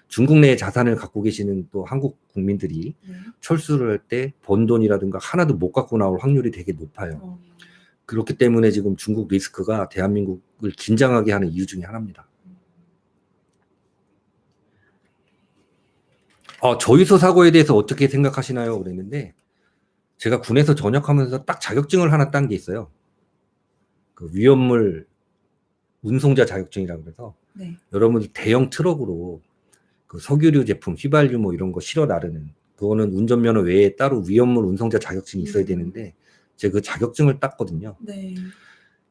중국 내에 자산을 갖고 계시는 또 한국 국민들이 철수를 할 때 번 돈이라든가 하나도 못 갖고 나올 확률이 되게 높아요. 그렇기 때문에 지금 중국 리스크가 대한민국을 긴장하게 하는 이유 중에 하나입니다. 저유소 사고에 대해서 어떻게 생각하시나요? 그랬는데 제가 군에서 전역하면서 딱 자격증을 하나 딴 게 있어요. 그 위험물 운송자 자격증이라고 그래서 여러분들 대형 트럭으로 그 석유류 제품, 휘발유 뭐 이런 거 실어 나르는 그거는 운전면허 외에 따로 위험물 운송자 자격증이 있어야 되는데 제가 그 자격증을 땄거든요. 네.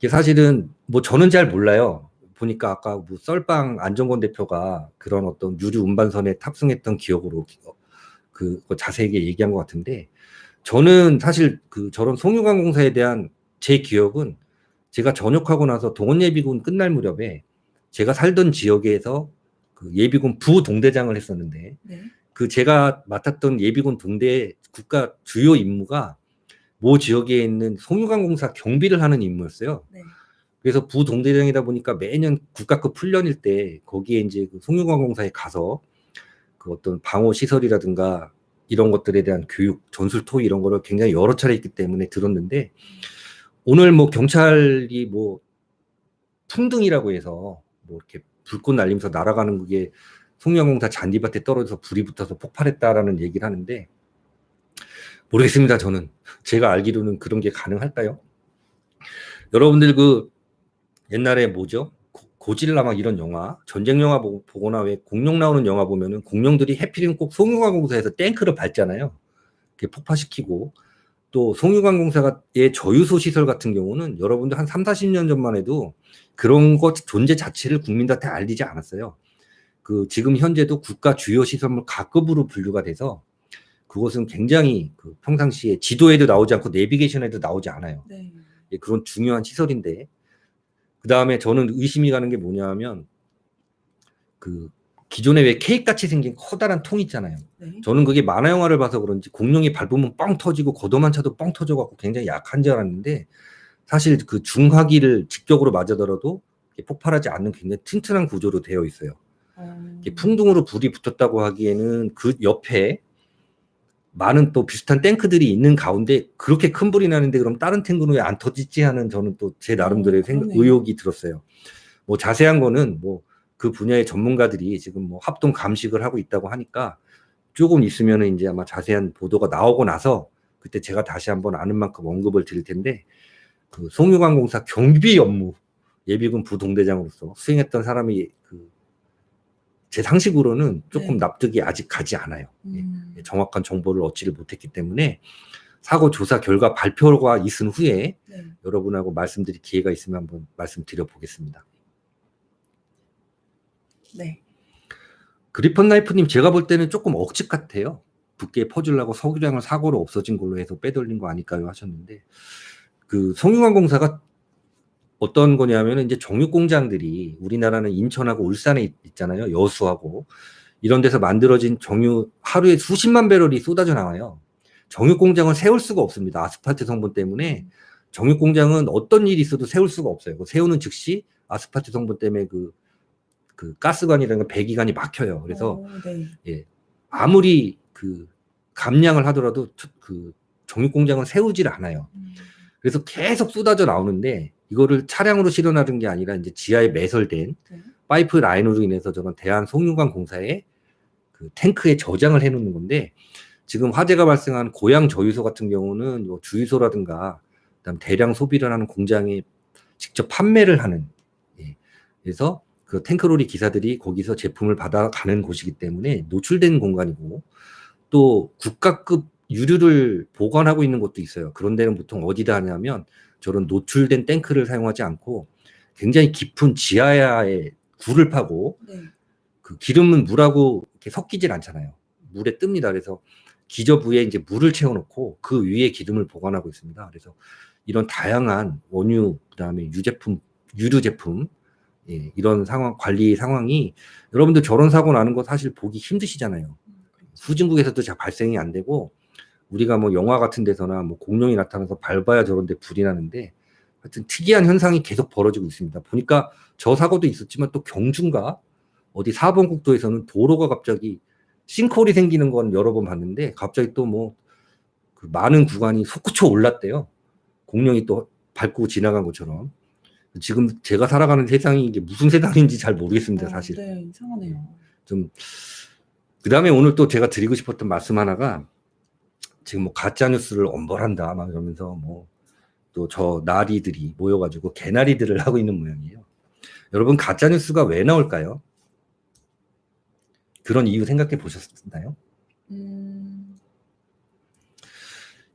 이게 사실은 뭐 저는 잘 몰라요. 보니까 아까 뭐 썰빵 안정권 대표가 그런 어떤 유류 운반선에 탑승했던 기억으로 그거 자세하게 얘기한 것 같은데, 저는 사실 그 저런 송유관공사에 대한 제 기억은 제가 전역하고 나서 동원예비군 끝날 무렵에 제가 살던 지역에서 그 예비군 부동대장을 했었는데, 네. 그 제가 맡았던 예비군 동대 국가 주요 임무가 모 지역에 있는 송유관공사 경비를 하는 임무였어요. 네. 그래서 부동대장이다 보니까 매년 국가급 훈련일 때 거기에 이제 그 송유관공사에 가서 그 어떤 방호 시설이라든가 이런 것들에 대한 교육, 전술 토의 이런 거를 굉장히 여러 차례 했기 때문에 들었는데, 오늘 뭐 경찰이 뭐 풍등이라고 해서 뭐 이렇게 불꽃 날리면서 날아가는 그게 송유관공사 잔디밭에 떨어져서 불이 붙어서 폭발했다라는 얘기를 하는데, 모르겠습니다. 저는 제가 알기로는 그런 게 가능할까요? 여러분들 그 옛날에 뭐죠? 고질라 막 이런 영화, 전쟁 영화 보거나 왜 공룡 나오는 영화 보면은 공룡들이 해필이면 꼭 송유관공사에서 탱크를 밟잖아요. 그게 폭파시키고, 또 송유관공사의 저유소 시설 같은 경우는 여러분들 한 3, 40년 전만 해도 그런 것 존재 자체를 국민들한테 알리지 않았어요. 그 지금 현재도 국가 주요 시설물 가급으로 분류가 돼서 그것은 굉장히 그 평상시에 지도에도 나오지 않고 내비게이션에도 나오지 않아요. 네. 예, 그런 중요한 시설인데, 그 다음에 저는 의심이 가는 게 뭐냐면 그 기존에 왜 케이크 같이 생긴 커다란 통 있잖아요. 네. 저는 그게 만화 영화를 봐서 그런지 공룡이 밟으면 뻥 터지고 걷어만 차도 뻥 터져갖고 굉장히 약한 줄 알았는데, 사실 그 중화기를 직격으로 맞아더라도 폭발하지 않는 굉장히 튼튼한 구조로 되어 있어요. 풍등으로 불이 붙었다고 하기에는 그 옆에 많은 또 비슷한 탱크들이 있는 가운데 그렇게 큰 불이 나는데 그럼 다른 탱크는 왜 안 터지지 하는 저는 또 제 나름대로의 그러네요. 의혹이 들었어요. 뭐 자세한 거는 뭐 그 분야의 전문가들이 지금 뭐 합동 감식을 하고 있다고 하니까 조금 있으면은 이제 아마 자세한 보도가 나오고 나서 그때 제가 다시 한번 아는 만큼 언급을 드릴 텐데, 그 송유관공사 경비 업무 예비군 부동대장으로서 수행했던 사람이 그 제 상식으로는 조금 네. 납득이 아직 가지 않아요. 예, 정확한 정보를 얻지를 못했기 때문에 사고 조사 결과 발표가 있은 후에 네. 여러분하고 말씀드릴 기회가 있으면 한번 말씀드려 보겠습니다. 네. 그리폰 라이프님, 제가 볼 때는 조금 억측 같아요. 붓게 퍼주려고 석유량을 사고로 없어진 걸로 해서 빼돌린 거 아닐까요 하셨는데, 그 송유관공사가 어떤 거냐면은 이제 정육 공장들이 우리나라는 인천하고 울산에 있잖아요. 여수하고 이런 데서 만들어진 정유 하루에 수십만 배럴이 쏟아져 나와요. 정육 공장을 세울 수가 없습니다. 아스팔트 성분 때문에 정육 공장은 어떤 일이 있어도 세울 수가 없어요. 세우는 즉시 아스팔트 성분 때문에 그 가스관이라는 배기관이 막혀요. 그래서 네. 예, 아무리 그 감량을 하더라도 그 정육 공장은 세우질 않아요. 그래서 계속 쏟아져 나오는데, 이거를 차량으로 실어나른 게 아니라 이제 지하에 매설된 네. 파이프 라인으로 인해서 저런 대한송유관공사에 그 탱크에 저장을 해놓는 건데, 지금 화재가 발생한 고양 저유소 같은 경우는 뭐 주유소라든가 그다음 대량 소비를 하는 공장에 직접 판매를 하는, 예, 그래서 그 탱크로리 기사들이 거기서 제품을 받아가는 곳이기 때문에 노출된 공간이고, 또 국가급 유류를 보관하고 있는 곳도 있어요. 그런 데는 보통 어디다 하냐면 저런 노출된 탱크를 사용하지 않고 굉장히 깊은 지하에 굴을 파고, 네. 그 기름은 물하고 이렇게 섞이질 않잖아요. 물에 뜹니다. 그래서 기저부에 이제 물을 채워놓고 그 위에 기름을 보관하고 있습니다. 그래서 이런 다양한 원유, 그다음에 유제품, 유류 제품, 예, 이런 상황, 관리 상황이, 여러분들 저런 사고 나는 거 사실 보기 힘드시잖아요. 후진국에서도 잘 발생이 안 되고, 우리가 뭐 영화 같은 데서나 뭐 공룡이 나타나서 밟아야 저런 데 불이 나는데, 하여튼 특이한 현상이 계속 벌어지고 있습니다. 보니까 저 사고도 있었지만 또 경주인가 어디 4번 국도에서는 도로가 갑자기 싱크홀이 생기는 건 여러 번 봤는데, 갑자기 또 뭐 그 많은 구간이 솟구쳐 올랐대요. 공룡이 또 밟고 지나간 것처럼. 지금 제가 살아가는 세상이 이게 무슨 세상인지 잘 모르겠습니다, 사실. 네, 이상하네요. 좀, 그 다음에 오늘 또 제가 드리고 싶었던 말씀 하나가, 지금 뭐 가짜뉴스를 엄벌한다 막 이러면서 뭐 또 저 나리들이 모여가지고 개나리들을 하고 있는 모양이에요. 여러분, 가짜뉴스가 왜 나올까요? 그런 이유 생각해 보셨나요?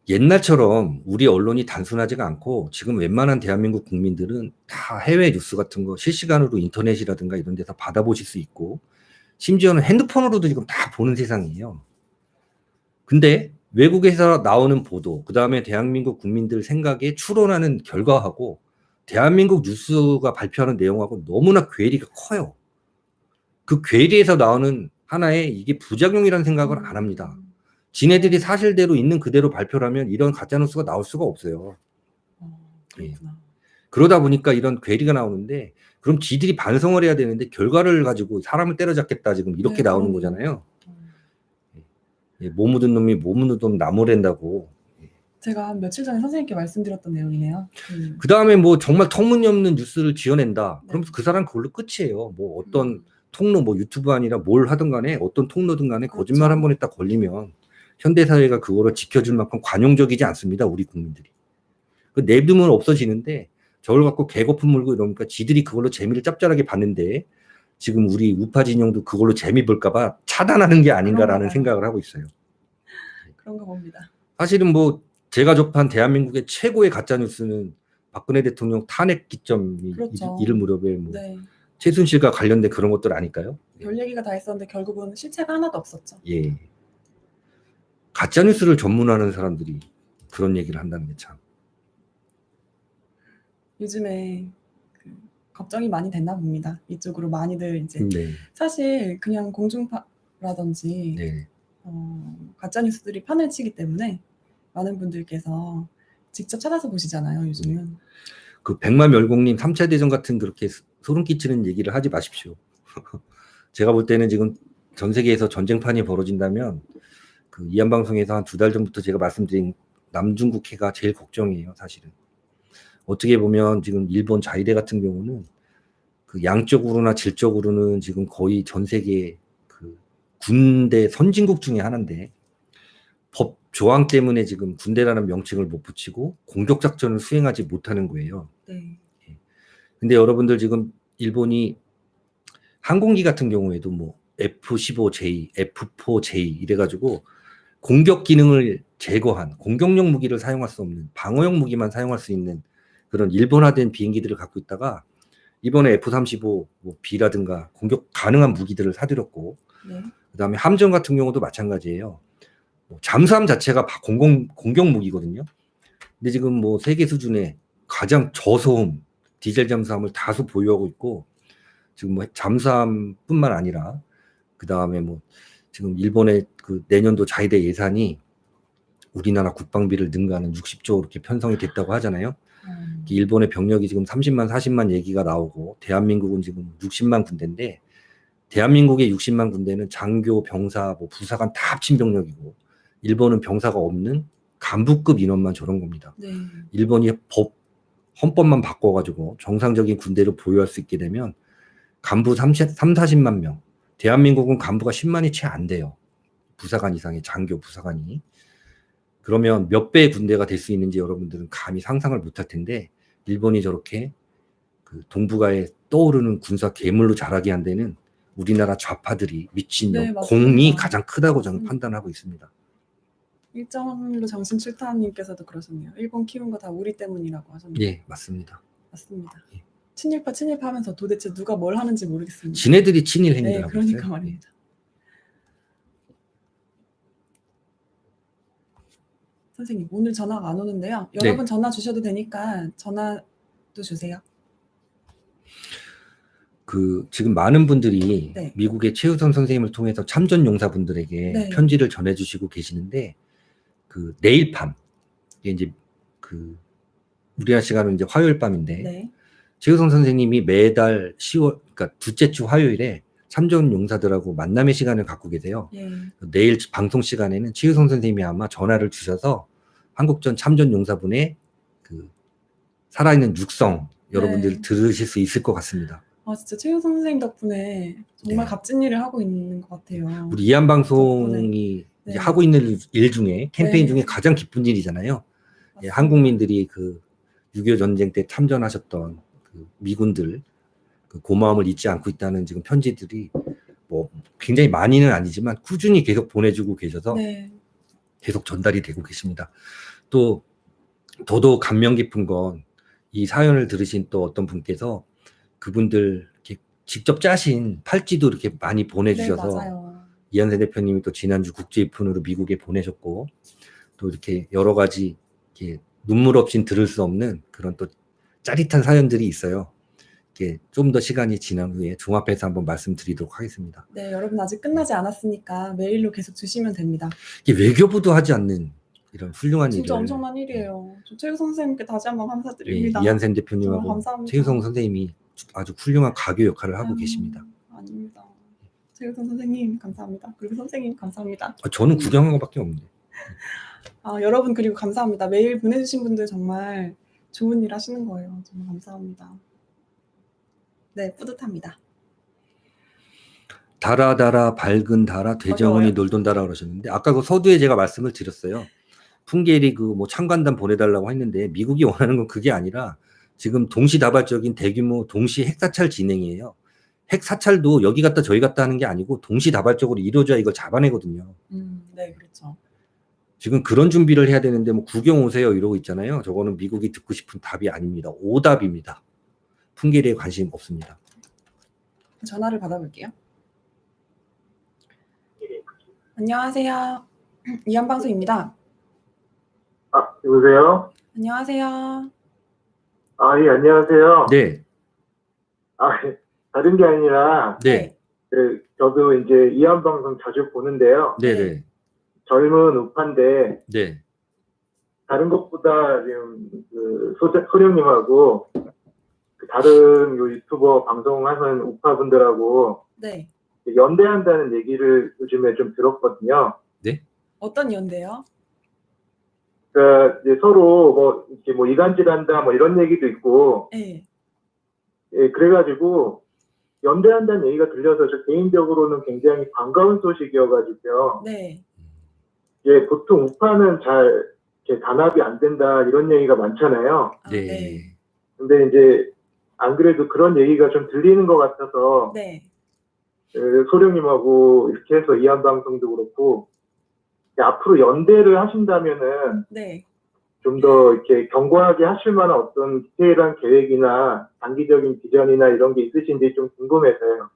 옛날처럼 우리 언론이 단순하지가 않고 지금 웬만한 대한민국 국민들은 다 해외 뉴스 같은 거 실시간으로 인터넷이라든가 이런 데서 받아보실 수 있고 심지어는 핸드폰으로도 지금 다 보는 세상이에요. 근데 외국에서 나오는 보도, 그 다음에 대한민국 국민들 생각에 추론하는 결과하고 대한민국 뉴스가 발표하는 내용하고 너무나 괴리가 커요. 그 괴리에서 나오는 하나의 이게 부작용이라는 생각을 안 합니다. 지네들이 사실대로 있는 그대로 발표를 하면 이런 가짜뉴스가 나올 수가 없어요. 그렇구나. 그러다 보니까 이런 괴리가 나오는데 그럼 지들이 반성을 해야 되는데 결과를 가지고 사람을 때려잡겠다 지금 이렇게 네, 나오는 그럼요. 거잖아요. 못 묻은 놈이 못 묻은 놈 나무랜다고. 제가 한 며칠 전에 선생님께 말씀드렸던 내용이네요. 그 다음에 뭐 정말 터무니없는 뉴스를 지어낸다. 네. 그럼 그 사람 그걸로 끝이에요. 뭐 어떤 통로, 뭐 유튜브 아니라 뭘 하든 간에 어떤 통로든 간에 그렇죠. 거짓말 한 번에 딱 걸리면 현대사회가 그거를 지켜줄 만큼 관용적이지 않습니다. 우리 국민들이. 그 내두면 없어지는데 저걸 갖고 개거품 물고 이러니까 지들이 그걸로 재미를 짭짤하게 봤는데 지금 우리 우파 진영도 그걸로 재미 볼까봐 차단하는 게 아닌가라는 그런가 봐요. 생각을 하고 있어요. 그런가 봅니다. 사실은 뭐 제가 접한 대한민국의 최고의 가짜뉴스는 박근혜 대통령 탄핵 기점이 그렇죠. 이를 무렵에 뭐 네. 최순실과 관련된 그런 것들 아닐까요? 별 얘기가 다 있었는데 결국은 실체가 하나도 없었죠. 예. 가짜뉴스를 전문하는 사람들이 그런 얘기를 한다는 게 참. 요즘에 그 걱정이 많이 됐나 봅니다. 이쪽으로 많이들 이제 네. 사실 그냥 공중파라든지 네. 가짜 뉴스들이 판을 치기 때문에 많은 분들께서 직접 찾아서 보시잖아요. 요즘은. 그 백마멸공님 3차 대전 같은 그렇게 소름 끼치는 얘기를 하지 마십시오. 제가 볼 때는 지금 전 세계에서 전쟁판이 벌어진다면 그 이한방송에서 한 2달 전부터 제가 말씀드린 남중국해가 제일 걱정이에요. 사실은. 어떻게 보면 지금 일본 자위대 같은 경우는 그 양적으로나 질적으로는 지금 거의 전 세계 그 군대 선진국 중에 하나인데 법 조항 때문에 지금 군대라는 명칭을 못 붙이고 공격 작전을 수행하지 못하는 거예요. 네. 근데 여러분들 지금 일본이 항공기 같은 경우에도 뭐 F-15J, F-4J 이래가지고 공격 기능을 제거한 공격용 무기를 사용할 수 없는 방어용 무기만 사용할 수 있는 그런 일본화된 비행기들을 갖고 있다가 이번에 F-35 뭐 B라든가 공격 가능한 무기들을 사들였고 네. 그다음에 함정 같은 경우도 마찬가지예요. 뭐 잠수함 자체가 공격 무기거든요. 근데 지금 뭐 세계 수준의 가장 저소음 디젤 잠수함을 다수 보유하고 있고 지금 뭐 잠수함뿐만 아니라 그다음에 뭐 지금 일본의 그 내년도 자위대 예산이 우리나라 국방비를 능가하는 60조 이렇게 편성이 됐다고 하잖아요. 일본의 병력이 지금 30만, 40만 얘기가 나오고 대한민국은 지금 60만 군대인데 대한민국의 60만 군대는 장교, 병사, 뭐 부사관 다 합친 병력이고 일본은 병사가 없는 간부급 인원만 저런 겁니다. 네. 일본이 헌법만 바꿔가지고 정상적인 군대를 보유할 수 있게 되면 간부 40만 명, 대한민국은 간부가 10만이 채 안 돼요. 부사관 이상의 장교, 부사관이. 그러면 몇 배의 군대가 될 수 있는지 여러분들은 감히 상상을 못할 텐데 일본이 저렇게 그 동북아에 떠오르는 군사 괴물로 자라게 한 데는 우리나라 좌파들이 미친 네, 공이 맞습니다. 가장 크다고 저는 판단하고 있습니다. 일정로 정신칠타님께서도 그러셨네요. 일본 키운 거 다 우리 때문이라고 하셨네요. 예, 맞습니다. 맞습니다. 예. 친일파 하면서 도대체 누가 뭘 하는지 모르겠습니다. 지네들이 친일 네, 행위를 하고 그러니까 있어요. 말입니다. 선생님, 오늘 전화가 안 오는데요. 네. 여러분 전화 주셔도 되니까 전화도 주세요. 그 지금 많은 분들이 네. 미국의 최우선 선생님을 통해서 참전 용사분들에게 네. 편지를 전해주시고 계시는데 그 내일 밤 이게 이제 그 우리나라 시간은 이제 화요일 밤인데 네. 최우선 선생님이 매달 10월 그러니까 둘째 주 화요일에 참전 용사들하고 만남의 시간을 갖고 계세요. 예. 내일 방송 시간에는 최우선 선생님이 아마 전화를 주셔서 한국전 참전 용사분의 그 살아있는 육성 여러분들 네. 들으실 수 있을 것 같습니다. 아, 진짜 최우선 선생님 덕분에 정말 네. 값진 일을 하고 있는 것 같아요. 우리 이한 방송이 네. 이제 하고 있는 일 중에 캠페인 네. 중에 가장 기쁜 일이잖아요. 예, 맞습니다. 한국민들이 그 6.25 전쟁 때 참전하셨던 그 미군들 그 고마움을 잊지 않고 있다는 지금 편지들이 뭐 굉장히 많이는 아니지만 꾸준히 계속 보내주고 계셔서 네. 계속 전달이 되고 계십니다. 또 더더욱 감명 깊은 건 이 사연을 들으신 또 어떤 분께서 그분들 이렇게 직접 짜신 팔찌도 이렇게 많이 네, 보내주셔서 맞아요. 이한세 대표님이 또 지난주 국제 입훈으로 미국에 보내셨고 또 이렇게 여러 가지 이렇게 눈물 없인 들을 수 없는 그런 또 짜릿한 사연들이 있어요. 이렇게 좀 더 시간이 지난 후에 종합해서 한번 말씀드리도록 하겠습니다. 네, 여러분 아직 끝나지 않았으니까 메일로 계속 주시면 됩니다. 이게 외교부도 하지 않는 이런 훌륭한 진짜 일을 엄청난 일이에요. 저 최유 선생님께 다시 한번 예, 감사드립니다. 이한세 정말 대표님하고 감사합니다. 최유성 선생님이 아주 훌륭한 가교 역할을 하고 계십니다. 아닙니다. 최유성 선생님 감사합니다. 그리고 선생님 감사합니다. 저는 구경한 것밖에 없는데. 여러분 그리고 감사합니다. 메일 보내주신 분들 정말 좋은 일 하시는 거예요. 정말 감사합니다. 네, 뿌듯합니다. 달아 밝은 달아 대정원이 어려워요? 놀돈다라 그러셨는데 아까 그 서두에 제가 말씀을 드렸어요. 풍계리 그 뭐 참관단 보내달라고 했는데 미국이 원하는 건 그게 아니라 지금 동시다발적인 대규모 동시 핵사찰 진행이에요. 핵사찰도 여기 갔다 저기 갔다 하는 게 아니고 동시다발적으로 이루어져야 이걸 잡아내거든요. 네, 그렇죠. 지금 그런 준비를 해야 되는데 뭐 구경 오세요 이러고 있잖아요. 저거는 미국이 듣고 싶은 답이 아닙니다. 오답입니다. 풍계리에 관심 없습니다. 전화를 받아볼게요. 안녕하세요. 이한방송입니다. 여보세요? 안녕하세요. 예, 안녕하세요. 네, 예, 다른 게 아니라, 네, 저도 이제 이한방송 자주 보는데요. 네, 네. 네, 젊은 우파인데, 네, 다른 것보다 지금 소령님하고 다른 요 유튜버 방송하는 우파분들하고 네. 연대한다는 얘기를 요즘에 좀 들었거든요. 어떤 연대요? 그러니까 이제 서로 뭐 이렇게 뭐 이간질한다 뭐 이런 얘기도 있고, 네. 예, 그래가지고 연대한다는 얘기가 들려서 저 개인적으로는 굉장히 반가운 소식이어가지고요. 네. 예, 보통 우파는 잘 이렇게 단합이 안 된다 이런 얘기가 많잖아요. 네. 근데 이제 안 그래도 그런 얘기가 좀 들리는 것 같아서 네. 소령님하고 이렇게 해서 이한방송도 그렇고 앞으로 연대를 하신다면은 네. 좀 더 이렇게 견고하게 하실 만한 어떤 디테일한 계획이나 장기적인 비전이나 이런 게 있으신지 좀 궁금해서요.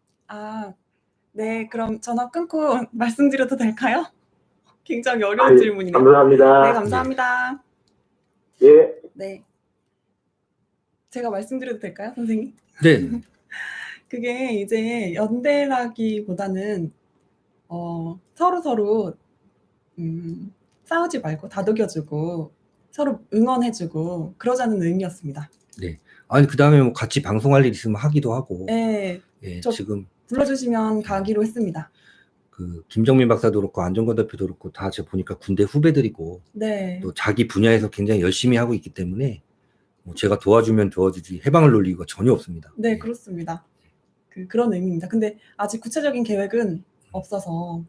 네. 그럼 전화 끊고 말씀드려도 될까요? 굉장히 어려운 예, 질문이네요. 감사합니다. 네, 감사합니다. 예. 네. 제가 말씀드려도 될까요, 선생님? 네. 그게 이제 연대라기보다는 서로 싸우지 말고 다독여주고 서로 응원해주고 그러자는 의미였습니다. 아니 그 다음에 뭐 같이 방송할 일 있으면 하기도 하고. 네, 예, 저- 지금 불러주시면 가기로 했습니다. 그 김정민 박사도 그렇고 안정권 대표도 그렇고 다 제가 보니까 군대 후배들이고 네, 또 자기 분야에서 굉장히 열심히 하고 있기 때문에 뭐 제가 도와주면 도와주지 해방을 놀 이유가 전혀 없습니다. 네, 예. 그렇습니다. 그런 의미입니다. 근데 아직 구체적인 계획은 없어서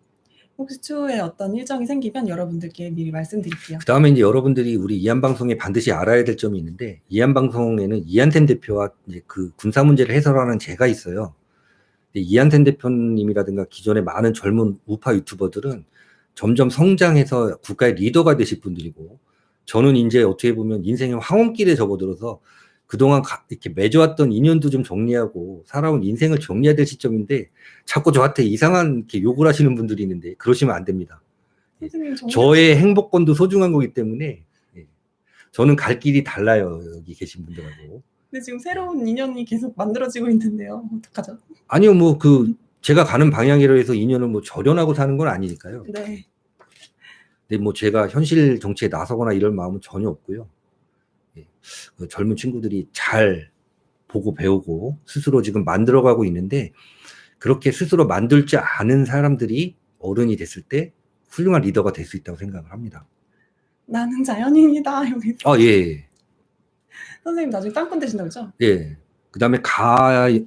혹시 추후에 어떤 일정이 생기면 여러분들께 미리 말씀드릴게요. 그 다음에 이제 여러분들이 우리 이한방송에 반드시 알아야 될 점이 있는데 이한방송에는 이한템 대표와 이제 그 군사 문제를 해설하는 제가 있어요. 근데 이한템 대표님이라든가 기존의 많은 젊은 우파 유튜버들은 점점 성장해서 국가의 리더가 되실 분들이고 저는 이제 어떻게 보면 인생의 황혼길에 접어들어서 그동안 이렇게 맺어왔던 인연도 좀 정리하고 살아온 인생을 정리해야 될 시점인데 자꾸 저한테 이상한 이렇게 욕을 하시는 분들이 있는데 그러시면 안 됩니다. 선생님 정말 저의 행복권도 소중한 거기 때문에 저는 갈 길이 달라요. 여기 계신 분들하고. 근데 지금 새로운 인연이 계속 만들어지고 있는데요. 어떡하죠? 아니요, 뭐 그 제가 가는 방향이라 해서 인연을 뭐 절연하고 사는 건 아니니까요. 네. 근데 뭐 제가 현실 정치에 나서거나 이럴 마음은 전혀 없고요. 그 젊은 친구들이 잘 보고 배우고 스스로 지금 만들어가고 있는데 그렇게 스스로 만들지 않은 사람들이 어른이 됐을 때 훌륭한 리더가 될 수 있다고 생각을 합니다. 나는 자연인이다. 여기 예. 선생님 나중에 땅꾼 되신다고 그러죠? 예. 그 다음에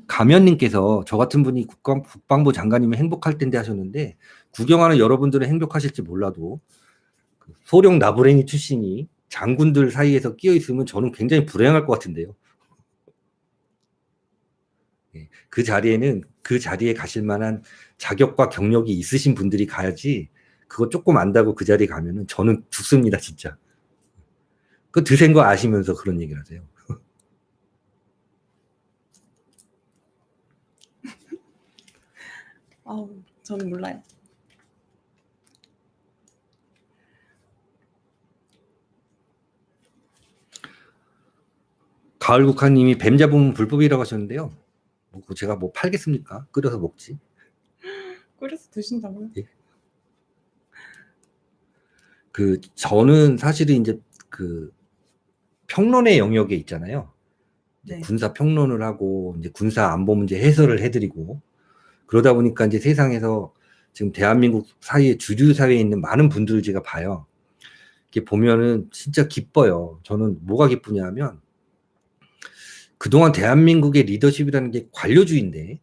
가면님께서 저 같은 분이 국방부 장관이면 행복할 텐데 하셨는데 구경하는 여러분들은 행복하실지 몰라도 그 소령 나부랭이 출신이 장군들 사이에서 끼어 있으면 저는 굉장히 불행할 것 같은데요. 예. 그 자리에 가실 만한 자격과 경력이 있으신 분들이 가야지 그거 조금 안다고 그 자리에 가면은 저는 죽습니다, 진짜. 그 드센 거 아시면서 그런 얘기를 하세요. 저는 몰라요. 가을국화님이 뱀 잡으면 불법이라고 하셨는데요. 뭐 제가 뭐 팔겠습니까? 끓여서 먹지. 끓여서 드신다고요? 예. 저는 사실은 이제 그 평론의 영역에 있잖아요. 네. 군사 평론을 하고 이제 군사 안보 문제 해설을 해드리고 그러다 보니까 이제 세상에서 지금 대한민국 사이에 주류 사회에 있는 많은 분들을 제가 봐요. 이렇게 보면은 진짜 기뻐요. 저는 뭐가 기쁘냐면 그동안 대한민국의 리더십이라는 게 관료주의인데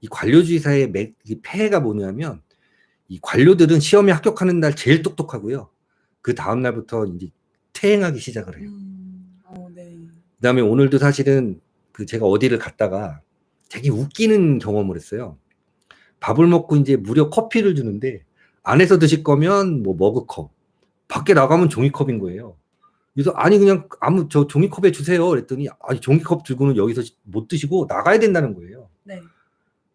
이 관료주의 사회의 폐해가 뭐냐면 이 관료들은 시험에 합격하는 날 제일 똑똑하고요. 그 다음 날부터 이제 퇴행하기 시작을 해요. 네. 그다음에 오늘도 사실은 제가 어디를 갔다가 되게 웃기는 경험을 했어요. 밥을 먹고 이제 무려 커피를 주는데 안에서 드실 거면 뭐 머그컵, 밖에 나가면 종이컵인 거예요. 그래서 아니 그냥 저 종이컵에 주세요. 그랬더니 아니 종이컵 들고는 여기서 못 드시고 나가야 된다는 거예요. 네.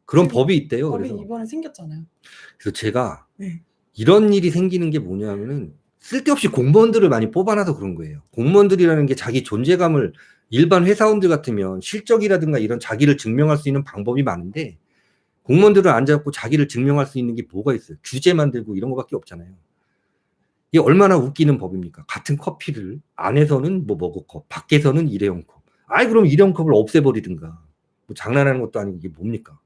그런 법이 있대요. 법이 그래서 이번에 생겼잖아요. 제가 네. 이런 일이 생기는 게 뭐냐면은 쓸데없이 공무원들을 많이 뽑아놔서 그런 거예요. 공무원들이라는 게 자기 존재감을 일반 회사원들 같으면 실적이라든가 이런 자기를 증명할 수 있는 방법이 많은데 공무원들을 앉아갖고 자기를 증명할 수 있는 게 뭐가 있어요? 규제 만들고 이런 거밖에 없잖아요. 이게 얼마나 웃기는 법입니까? 같은 커피를 안에서는 뭐 머그컵, 밖에서는 일회용 컵. 아이 그럼 일회용 컵을 없애버리든가. 뭐 장난하는 것도 아니고 이게 뭡니까?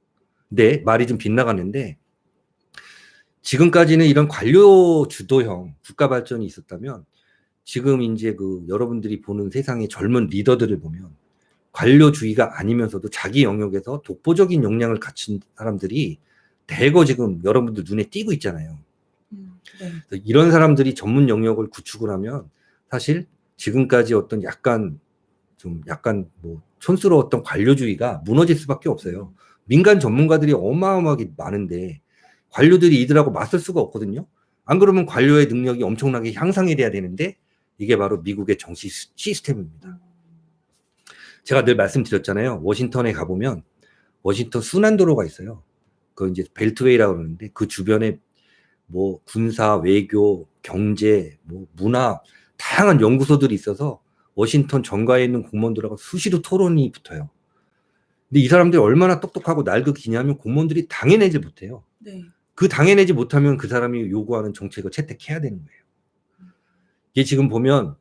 근데 말이 좀 빗나갔는데 지금까지는 이런 관료 주도형 국가 발전이 있었다면 지금 이제 여러분들이 보는 세상의 젊은 리더들을 보면 관료주의가 아니면서도 자기 영역에서 독보적인 역량을 갖춘 사람들이 대거 지금 여러분들 눈에 띄고 있잖아요. 네. 이런 사람들이 전문 영역을 구축을 하면 사실 지금까지 어떤 약간 뭐 촌스러웠던 관료주의가 무너질 수밖에 없어요. 민간 전문가들이 어마어마하게 많은데 관료들이 이들하고 맞설 수가 없거든요. 안 그러면 관료의 능력이 엄청나게 향상이 돼야 되는데 이게 바로 미국의 정치 시스템입니다. 제가 늘 말씀드렸잖아요. 워싱턴에 가보면 워싱턴 순환도로가 있어요. 그 이제 벨트웨이라고 그러는데 그 주변에 뭐 군사, 외교, 경제, 뭐 문화 다양한 연구소들이 있어서 워싱턴 정가에 있는 공무원들하고 수시로 토론이 붙어요. 근데 이 사람들이 얼마나 똑똑하고 날극이냐면 공무원들이 당해내지 못해요. 네. 그 당해내지 못하면 그 사람이 요구하는 정책을 채택해야 되는 거예요. 이게 지금 보면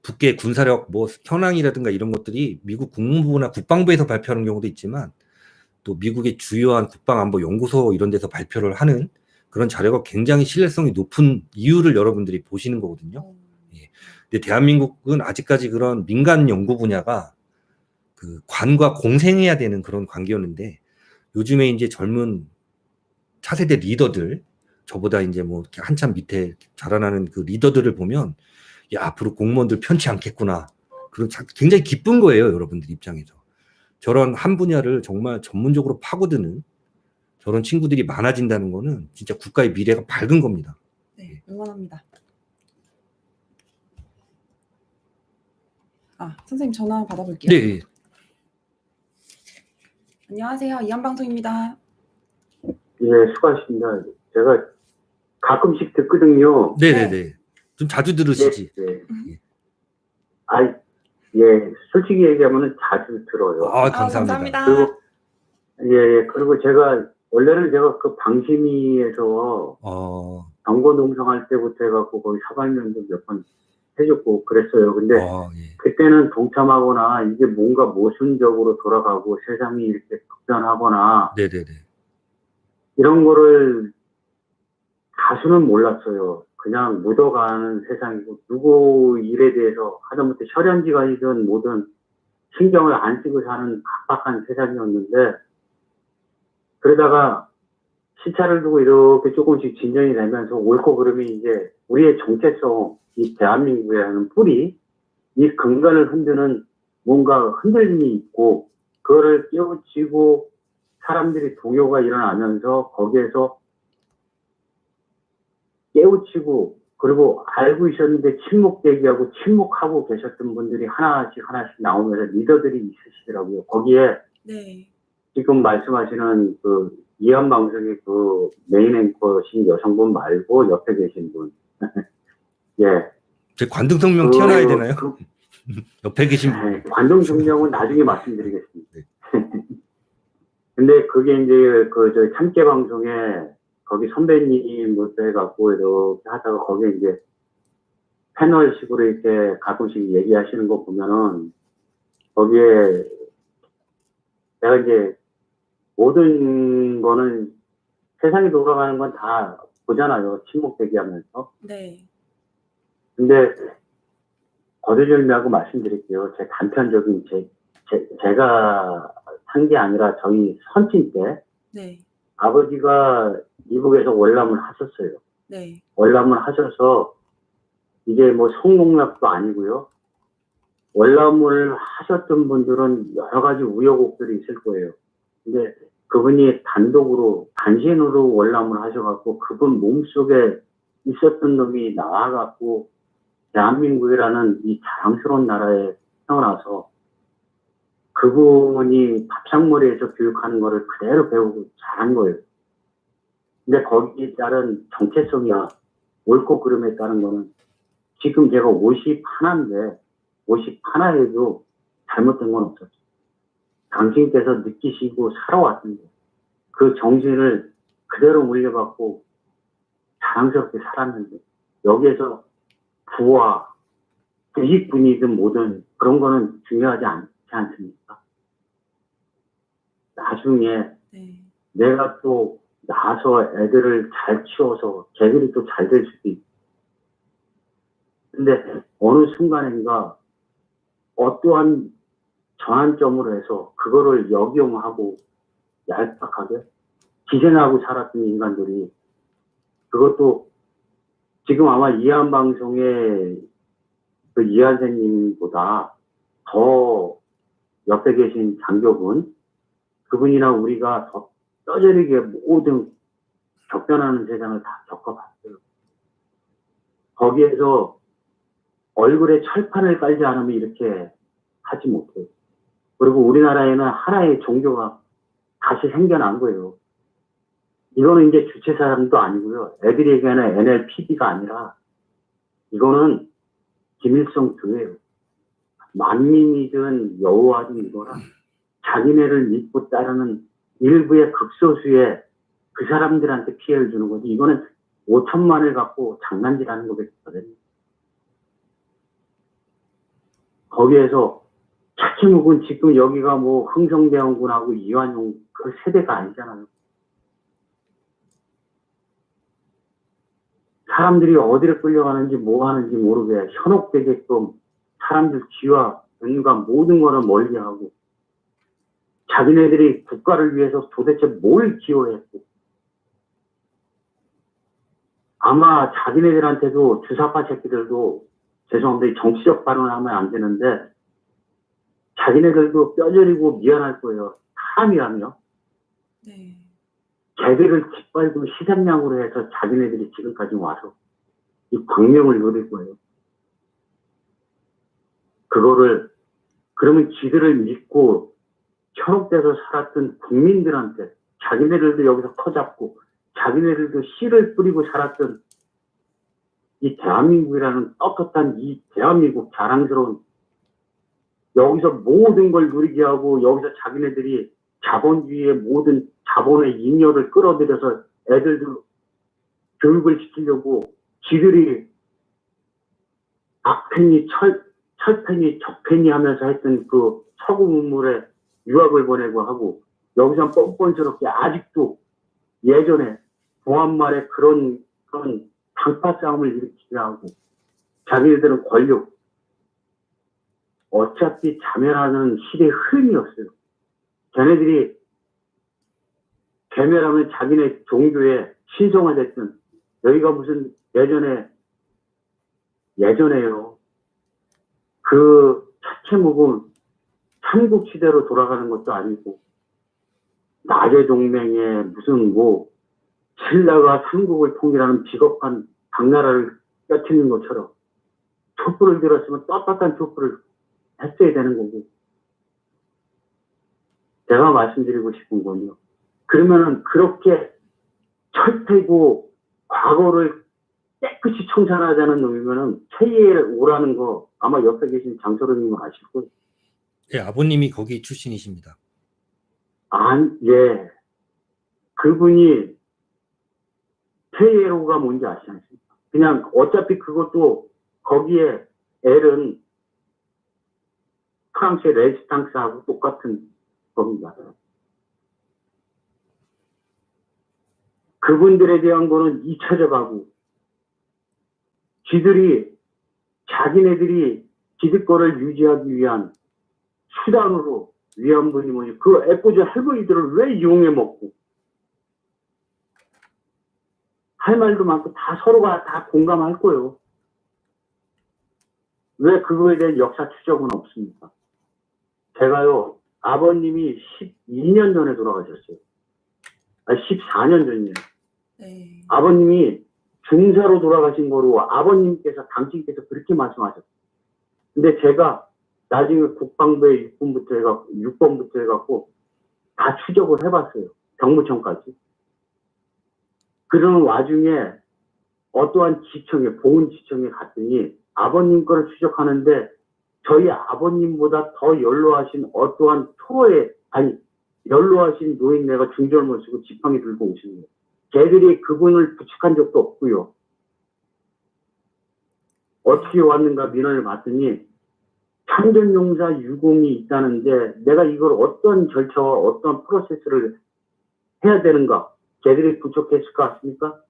북의 군사력 뭐 현황이라든가 이런 것들이 미국 국무부나 국방부에서 발표하는 경우도 있지만 또 미국의 주요한 국방안보연구소 이런 데서 발표를 하는 그런 자료가 굉장히 신뢰성이 높은 이유를 여러분들이 보시는 거거든요. 예. 근데 대한민국은 아직까지 그런 민간 연구 분야가 관과 공생해야 되는 그런 관계였는데 요즘에 이제 젊은 차세대 리더들 저보다 이제 뭐 이렇게 한참 밑에 자라나는 그 리더들을 보면 야 앞으로 공무원들 편치 않겠구나. 그런 굉장히 기쁜 거예요, 여러분들 입장에서. 저런 한 분야를 정말 전문적으로 파고드는 저런 친구들이 많아진다는 거는 진짜 국가의 미래가 밝은 겁니다. 네, 응원합니다. 선생님 전화 받아볼게요. 네. 안녕하세요. 이한방송입니다. 예, 수고하십니다. 제가 가끔씩 듣거든요. 네네네. 좀 자주 들으시지. 네. 예, 솔직히 얘기하면 자주 들어요. 감사합니다. 그리고 원래는 제가 그 방심위에서 정보 농성할 때부터 해갖고 거기 사발면도 몇 번 해줬고 그랬어요. 근데 그때는 동참하거나 이게 뭔가 모순적으로 돌아가고 세상이 이렇게 급변하거나 네네네. 이런 거를 다수는 몰랐어요. 그냥 묻어가는 세상이고 누구 일에 대해서 하다못해 혈연지간이든 뭐든 신경을 안 쓰고 사는 각박한 세상이었는데 그러다가 시차를 두고 이렇게 조금씩 진전이 되면서 옳고 그름이 이제 우리의 정체성, 이 대한민국이라는 뿌리, 이 근간을 흔드는 뭔가 흔들림이 있고 그거를 깨우치고 사람들이 동요가 일어나면서 거기에서 깨우치고 그리고 알고 있었는데 침묵대기하고 침묵하고 계셨던 분들이 하나씩 나오면서 리더들이 있으시더라고요. 거기에 네. 지금 말씀하시는 그 이한방송의 그 메인 앵커신 여성분 말고 옆에 계신 분. 예. 제 관등성명 튀어나와야 되나요? 옆에 계신 분. 관동성명은 나중에 말씀드리겠습니다. 네. 근데 그게 이제 그 저희 참깨 방송에 거기 선배님부터 해갖고 이렇게 하다가 거기에 이제 패널식으로 이렇게 가끔씩 얘기하시는 거 보면은 거기에 내가 이제 모든 거는 세상이 돌아가는 건 다 보잖아요. 침묵대기 하면서. 네. 근데 거두절미하고 말씀드릴게요. 제 단편적인 제가 산 게 아니라 저희 선친 때 네. 아버지가 미국에서 월남을 하셨어요. 네. 월남을 하셔서 이게 뭐 성공락도 아니고요. 월남을 하셨던 분들은 여러 가지 우여곡절이 있을 거예요. 근데 그분이 단독으로 단신으로 월남을 하셔갖고 그분 몸속에 있었던 놈이 나와갖고 대한민국이라는 이 자랑스러운 나라에 태어나서 그분이 밥상머리에서 교육하는 거를 그대로 배우고 잘한 거예요. 근데 거기에 따른 정체성이야 옳고 그름에 따른 거는 지금 제가 51인데 51에도 잘못된 건 없었죠. 당신께서 느끼시고 살아왔던데 그 정신을 그대로 물려받고 자랑스럽게 살았는데 여기에서 부와 이익분이든 뭐든 그런 거는 중요하지 않지 않습니까? 나중에 네. 내가 또 나서 애들을 잘 키워서 걔들이 또 잘 될 수도 있고 근데 어느 순간인가 어떠한 전환점으로 해서 그거를 역용하고 얄팍하게 기생하고 살았던 인간들이 그것도 지금 아마 이한 방송의 그 이한세님보다 더 옆에 계신 장교분 그분이나 우리가 더 뼈저리게 모든 격변하는 세상을 다 겪어봤어요. 거기에서 얼굴에 철판을 깔지 않으면 이렇게 하지 못해요. 그리고 우리나라에는 하나의 종교가 다시 생겨난 거예요. 이거는 이제 주체사상도 아니고요. 애들에게는 NLPD가 아니라 이거는 김일성 교회예요. 만민이든 여호와든 이거는 자기네를 믿고 따르는 일부의 극소수의 그 사람들한테 피해를 주는 거지. 이거는 5천만을 갖고 장난질하는 거거든요. 거기에서 차키묵은 지금 여기가 뭐 흥성대원군하고 이완용 그 세대가 아니잖아요. 사람들이 어디를 끌려가는지 뭐 하는지 모르게 현혹되게끔 사람들 귀와 눈과 모든 거를 멀리하고 자기네들이 국가를 위해서 도대체 뭘 기여했고 아마 자기네들한테도 주사파 새끼들도 죄송합니다. 정치적 발언을 하면 안 되는데 자기네들도 뼈저리고 미안할 거예요. 사람이라며. 네. 개들을 짓밟고 희생양으로 해서 자기네들이 지금까지 와서 이 광명을 누릴 거예요. 그거를 그러면 지들을 믿고 현혹돼서 살았던 국민들한테 자기네들도 여기서 터잡고 자기네들도 씨를 뿌리고 살았던 이 대한민국이라는 떳떳한 이 대한민국 자랑스러운 여기서 모든 걸 누리게 하고 여기서 자기네들이 자본주의의 모든 자본의 잉여를 끌어들여서 애들도 교육을 시키려고 지들이 악팬이 철팬이 적팬이 하면서 했던 그 서구 문물에 유학을 보내고 하고 여기서 뻔뻔스럽게 아직도 예전에 보안말에 그런 당파 싸움을 일으키게 하고 자기네들은 권력 어차피 자멸하는 시대의 흐름이었어요. 걔네들이 개멸하면 자기네 종교에 신성화됐던 여기가 무슨 예전에요. 그 차체묵은 삼국시대로 돌아가는 것도 아니고 나제 동맹에 무슨 뭐 신라가 삼국을 통일하는 비겁한 당나라를 뼈치는 것처럼 촛불을 들었으면 떳떳한 촛불을 했어야 되는 거고. 제가 말씀드리고 싶은 건요. 그러면은 그렇게 철폐고 과거를 깨끗이 청산하자는 놈이면은 퇴위에 오라는 거 아마 옆에 계신 장소령님은 아실 거예요. 예, 아버님이 거기 출신이십니다. 예. 그분이 퇴위로가 뭔지 아시지 않습니까? 그냥 어차피 그것도 거기에 L은 프랑스의 레지스탕스하고 똑같은 겁니다. 그분들에 대한 거는 잊혀져가고 자기네들이 지들 거를 유지하기 위한 수단으로 위안부니 뭐니 그 애꿎은 할머니들을 왜 이용해 먹고 할 말도 많고 다 서로가 다 공감할 거예요. 왜 그거에 대한 역사 추적은 없습니까? 제가요 아버님이 12년 전에 돌아가셨어요. 14년 전이에요. 네. 아버님이 중사로 돌아가신 거로 아버님께서 당신께서 그렇게 말씀하셨어요. 근데 제가 나중에 국방부에 6번부터 해갖고 다 추적을 해봤어요. 경무청까지. 그러는 와중에 어떠한 지청에, 보훈지청에 갔더니 아버님 거를 추적하는데 저희 아버님보다 더 연로하신 어떠한 연로하신 노인네가 중절모 쓰고 지팡이 들고 오시는 거예요. 걔들이 그분을 부축한 적도 없고요. 어떻게 왔는가 민원을 봤더니 참전용사 유공이 있다는데 내가 이걸 어떤 절차와 어떤 프로세스를 해야 되는가? 걔들이 부족했을 것 같습니까?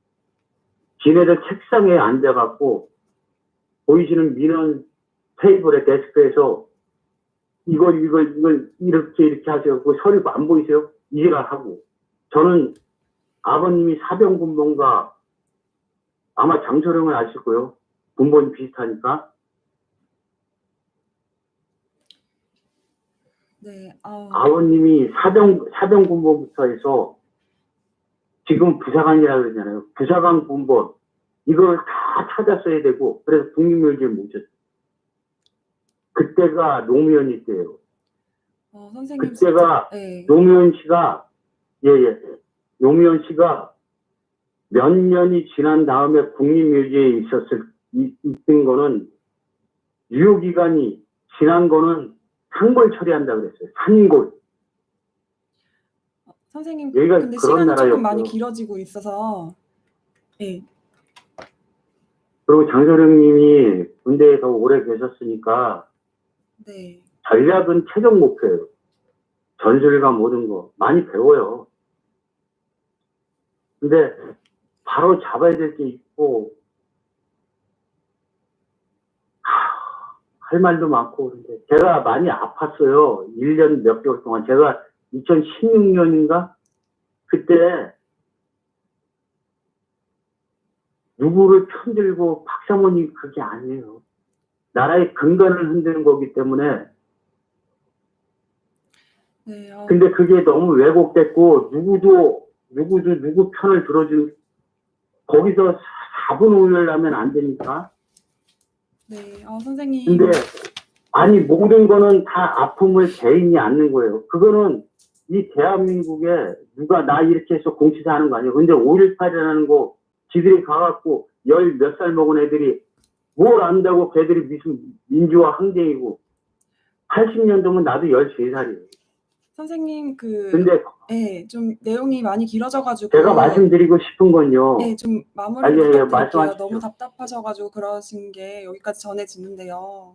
지네들 책상에 앉아갖고 보이시는 민원 테이블의 데스크에서 이걸 이렇게 하세요. 그 서류 안 보이세요? 이해가 하고. 저는 아버님이 사병군번과 아마 장소령을 아실 거예요. 군번이 비슷하니까. 네. 아버님이 사병군번부터 해서 지금 부사관이라고 그러잖아요. 부사관 군번. 이걸 다 찾았어야 되고, 그래서 국립묘지에 모셨어요. 그때가 노무현이 때예요. 선생님 그때가 진짜, 네. 노무현 씨가 몇 년이 지난 다음에 국립묘지에 있던 거는 유효기간이 지난 거는 산골 처리한다고 그랬어요. 산골. 선생님 여기가 근데 그런 시간이 조금 나라였고요. 많이 길어지고 있어서 네. 그리고 장소령님이 군대에 더 오래 계셨으니까 네. 전략은 최종 목표예요. 전술과 모든 거 많이 배워요. 근데 바로 잡아야 될 게 있고 할 말도 많고 그런데 제가 많이 아팠어요. 1년 몇 개월 동안. 제가 2016년인가 그때 누구를 편들고 박사모님 그게 아니에요. 나라의 근간을 흔드는 거기 때문에. 네. 근데 그게 너무 왜곡됐고 누구도 누구 편을 들어줄 거기서 4분 오열 하면 안 되니까. 네. 선생님. 근데 아니 모든 거는 다 아픔을 개인이 안는 거예요. 그거는 이 대한민국에 누가 나 이렇게 해서 공치사 하는 거 아니에요. 근데 5.18이라는 거 지들이 가갖고 10 몇 살 먹은 애들이 뭘 안다고 걔들이 무슨 민주화 항쟁이고 80년도면 나도 13살이에요. 선생님 근데 네, 좀 내용이 많이 길어져가지고 제가 말씀드리고 싶은 건요. 네, 좀 마무리를 예, 부탁드릴게요. 말씀하십시오. 너무 답답하셔가지고 그러신 게 여기까지 전해지는데요.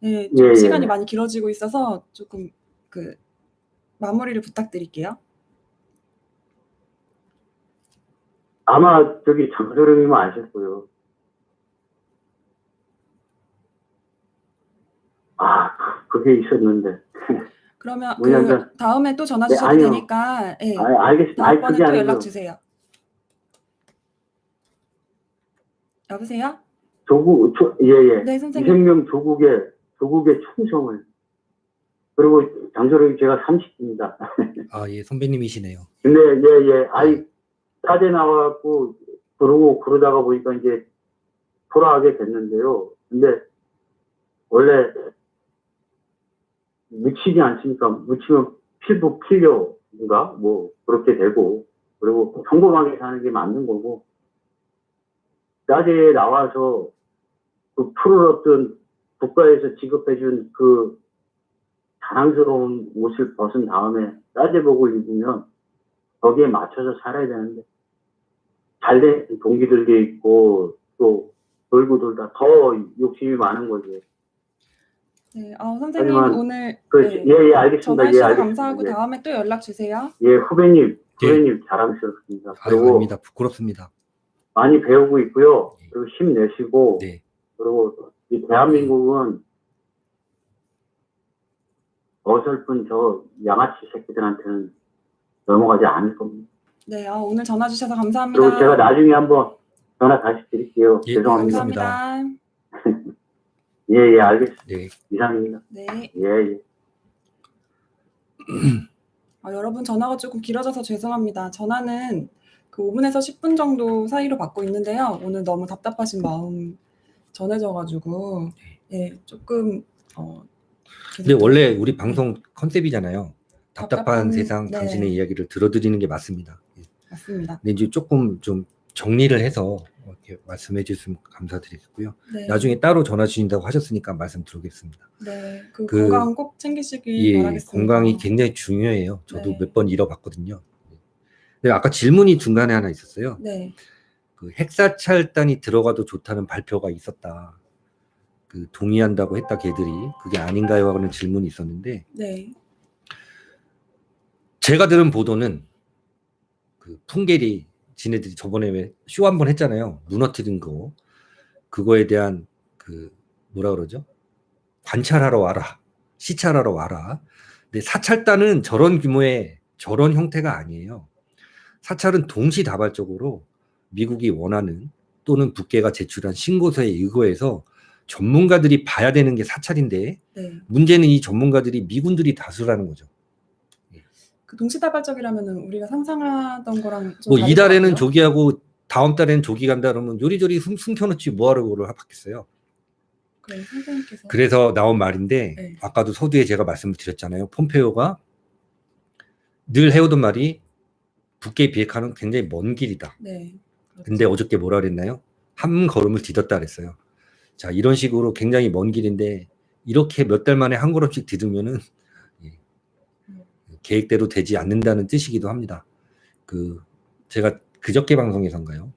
네, 좀 예, 시간이 예. 많이 길어지고 있어서 조금 마무리를 부탁드릴게요. 아마 저기 장소령님은 아실 거예요. 그게 있었는데. 그러면 뭐냐면 다음에 또 전화 네, 주셔도 아니요. 되니까 네, 알겠습니다. 다음번에 그게 또 아니고요. 연락 주세요. 여보세요? 예. 네, 선생님. 이생명 조국의 충성을. 그리고 장소령이 제가 30입니다. 아, 예, 선배님이시네요. 근데 예. 따대 나와갖고 그러다가 보니까 이제 돌아가게 됐는데요. 근데 원래 묻히지 않습니까? 묻히면 피부 필려인가? 뭐 그렇게 되고, 그리고 평범하게 사는 게 맞는 거고, 낮에 나와서 그 푸르렀던 국가에서 지급해준 그 자랑스러운 옷을 벗은 다음에 싸제복을 입으면 거기에 맞춰서 살아야 되는데, 잘된 동기들도 있고 또 돌고 돌다 더 욕심이 많은 거죠. 네, 선생님 하지만 오늘 예, 예, 알겠습니다. 전화해 예, 주셔서 알겠습니다. 감사하고 예, 다음에 또 연락 주세요. 예, 후배님 자랑스럽습니다. 아유, 그리고 아닙니다. 부끄럽습니다. 많이 배우고 있고요. 그리고 힘내시고, 네. 그리고 이 대한민국은 어설픈 저 양아치 새끼들한테는 넘어가지 않을 겁니다. 네, 오늘 전화 주셔서 그리고 감사합니다. 제가 나중에 한번 전화 다시 드릴게요. 예, 죄송합니다. 감사합니다. 예, 예, 알겠습니다. 네. 이상입니다. 네. 예, 예. 여러분 전화가 조금 길어져서 죄송합니다. 전화는 그 5분에서 10분 정도 사이로 받고 있는데요. 오늘 너무 답답하신 마음 전해져가지고 조금 근데 원래 우리 방송 컨셉이잖아요. 답답한 답답한- 세상 네. 당신의 이야기를 들어드리는 게 맞습니다. 예. 맞습니다. 근데 이제 조금 좀 정리를 해서 이렇게 말씀해 주시면 감사드리겠고요. 네. 나중에 따로 전화 주신다고 하셨으니까 말씀드리겠습니다. 네, 그- 건강 꼭 챙기시길 예, 바라겠습니다. 건강이 굉장히 중요해요. 저도 네. 몇 번 잃어봤거든요. 근데 아까 질문이 중간에 하나 있었어요. 네, 그 핵사찰단이 들어가도 좋다는 발표가 있었다. 그 동의한다고 했다 걔들이 그게 아닌가요? 하는 질문이 있었는데 네, 제가 들은 보도는 그 풍계리 지네들이 저번에 왜 쇼 한 번 했잖아요. 무너뜨린 거 그거에 대한 그 뭐라 그러죠? 관찰하러 와라, 시찰하러 와라. 근데 사찰단은 저런 규모의 저런 형태가 아니에요. 사찰은 동시다발적으로 미국이 원하는 또는 북계가 제출한 신고서에 의거해서 전문가들이 봐야 되는 게 사찰인데 네. 문제는 이 전문가들이 미군들이 다수라는 거죠. 그 동시다발적이라면은 우리가 상상하던 거랑 좀 뭐 다를 이달에는 것 같아요. 조기하고 다음 달에는 조기 간다 그러면 요리조리 숨겨놓지 뭐하러 그걸 받겠어요. 그럼 선생님께서 그래서 나온 말인데 네. 아까도 서두에 제가 말씀을 드렸잖아요. 폼페오가 늘 해오던 말이 북계 비핵화는 굉장히 먼 길이다. 네. 그렇죠. 근데 어저께 뭐라 그랬나요? 한 걸음을 디뎠다 그랬어요. 자, 이런 식으로 굉장히 먼 길인데 이렇게 몇 달 만에 한 걸음씩 디디면은 계획대로 되지 않는다는 뜻이기도 합니다. 그 제가 그저께 방송에선가요?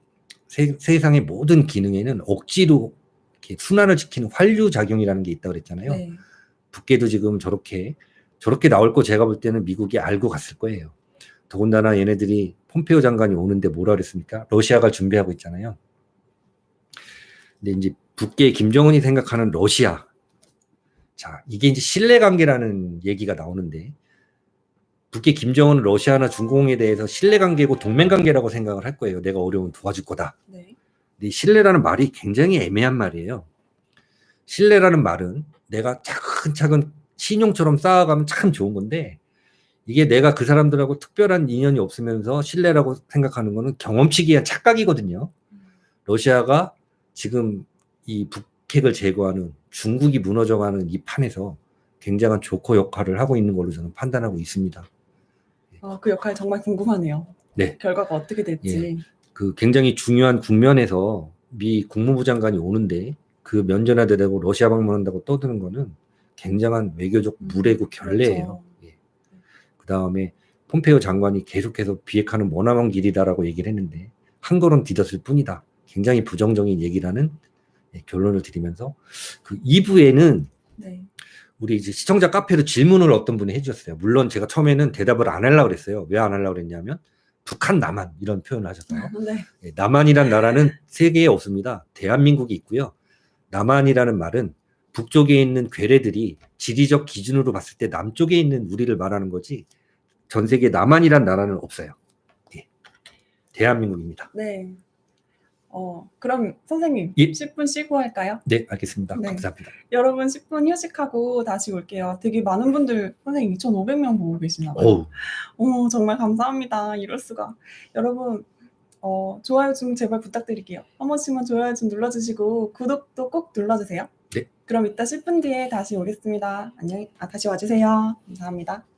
세상의 모든 기능에는 억지로 이렇게 순환을 지키는 환류 작용이라는 게 있다고 그랬잖아요. 네. 북계도 지금 저렇게 나올 거 제가 볼 때는 미국이 알고 갔을 거예요. 더군다나 얘네들이 폼페오 장관이 오는데 뭐라 그랬습니까? 러시아가 준비하고 있잖아요. 근데 이제 북계 김정은이 생각하는 러시아. 자, 이게 이제 신뢰관계라는 얘기가 나오는데 북계 김정은은 러시아나 중공에 대해서 신뢰관계고 동맹관계라고 생각을 할 거예요. 내가 어려우면 도와줄 거다. 네. 근데 신뢰라는 말이 굉장히 애매한 말이에요. 신뢰라는 말은 내가 차근차근 신용처럼 쌓아가면 참 좋은 건데 이게 내가 그 사람들하고 특별한 인연이 없으면서 신뢰라고 생각하는 거는 경험치기야 착각이거든요. 러시아가 지금 이 북핵을 제거하는 중국이 무너져가는 이 판에서 굉장한 조커 역할을 하고 있는 걸로 저는 판단하고 있습니다. 그 역할 정말 궁금하네요. 네. 결과가 어떻게 될지. 그 굉장히 중요한 국면에서 미 국무부 장관이 오는데 그 면전화되고 러시아 방문한다고 떠드는 거는 굉장한 외교적 무례고 결례예요. 그렇죠. 그 다음에 폼페오 장관이 계속해서 비핵화는 머나먼 길이다라고 얘기를 했는데 한 걸음 디뎠을 뿐이다. 굉장히 부정적인 얘기라는 결론을 드리면서 그 2부에는 네. 우리 이제 시청자 카페로 질문을 어떤 분이 해주셨어요. 물론 제가 처음에는 대답을 안 하려고 그랬어요. 왜 안 하려고 그랬냐면 북한, 남한 이런 표현을 하셨어요. 네. 남한이란 나라는 세계에 없습니다. 대한민국이 있고요. 남한이라는 말은 북쪽에 있는 괴뢰들이 지리적 기준으로 봤을 때 남쪽에 있는 우리를 말하는 거지 전 세계 남한이란 나라는 없어요. 대한민국입니다. 네. 그럼 선생님 예. 10분 쉬고 할까요? 네, 알겠습니다. 네. 감사합니다. 여러분 10분 휴식하고 다시 올게요. 되게 많은 분들 선생님 2,500명 보고 계시나 봐요. 어우, 정말 감사합니다. 이럴 수가. 여러분 좋아요 좀 제발 부탁드릴게요. 한 번씩만 좋아요 좀 눌러주시고 구독도 꼭 눌러주세요. 네. 그럼 이따 10분 뒤에 다시 오겠습니다. 다시 와주세요. 감사합니다.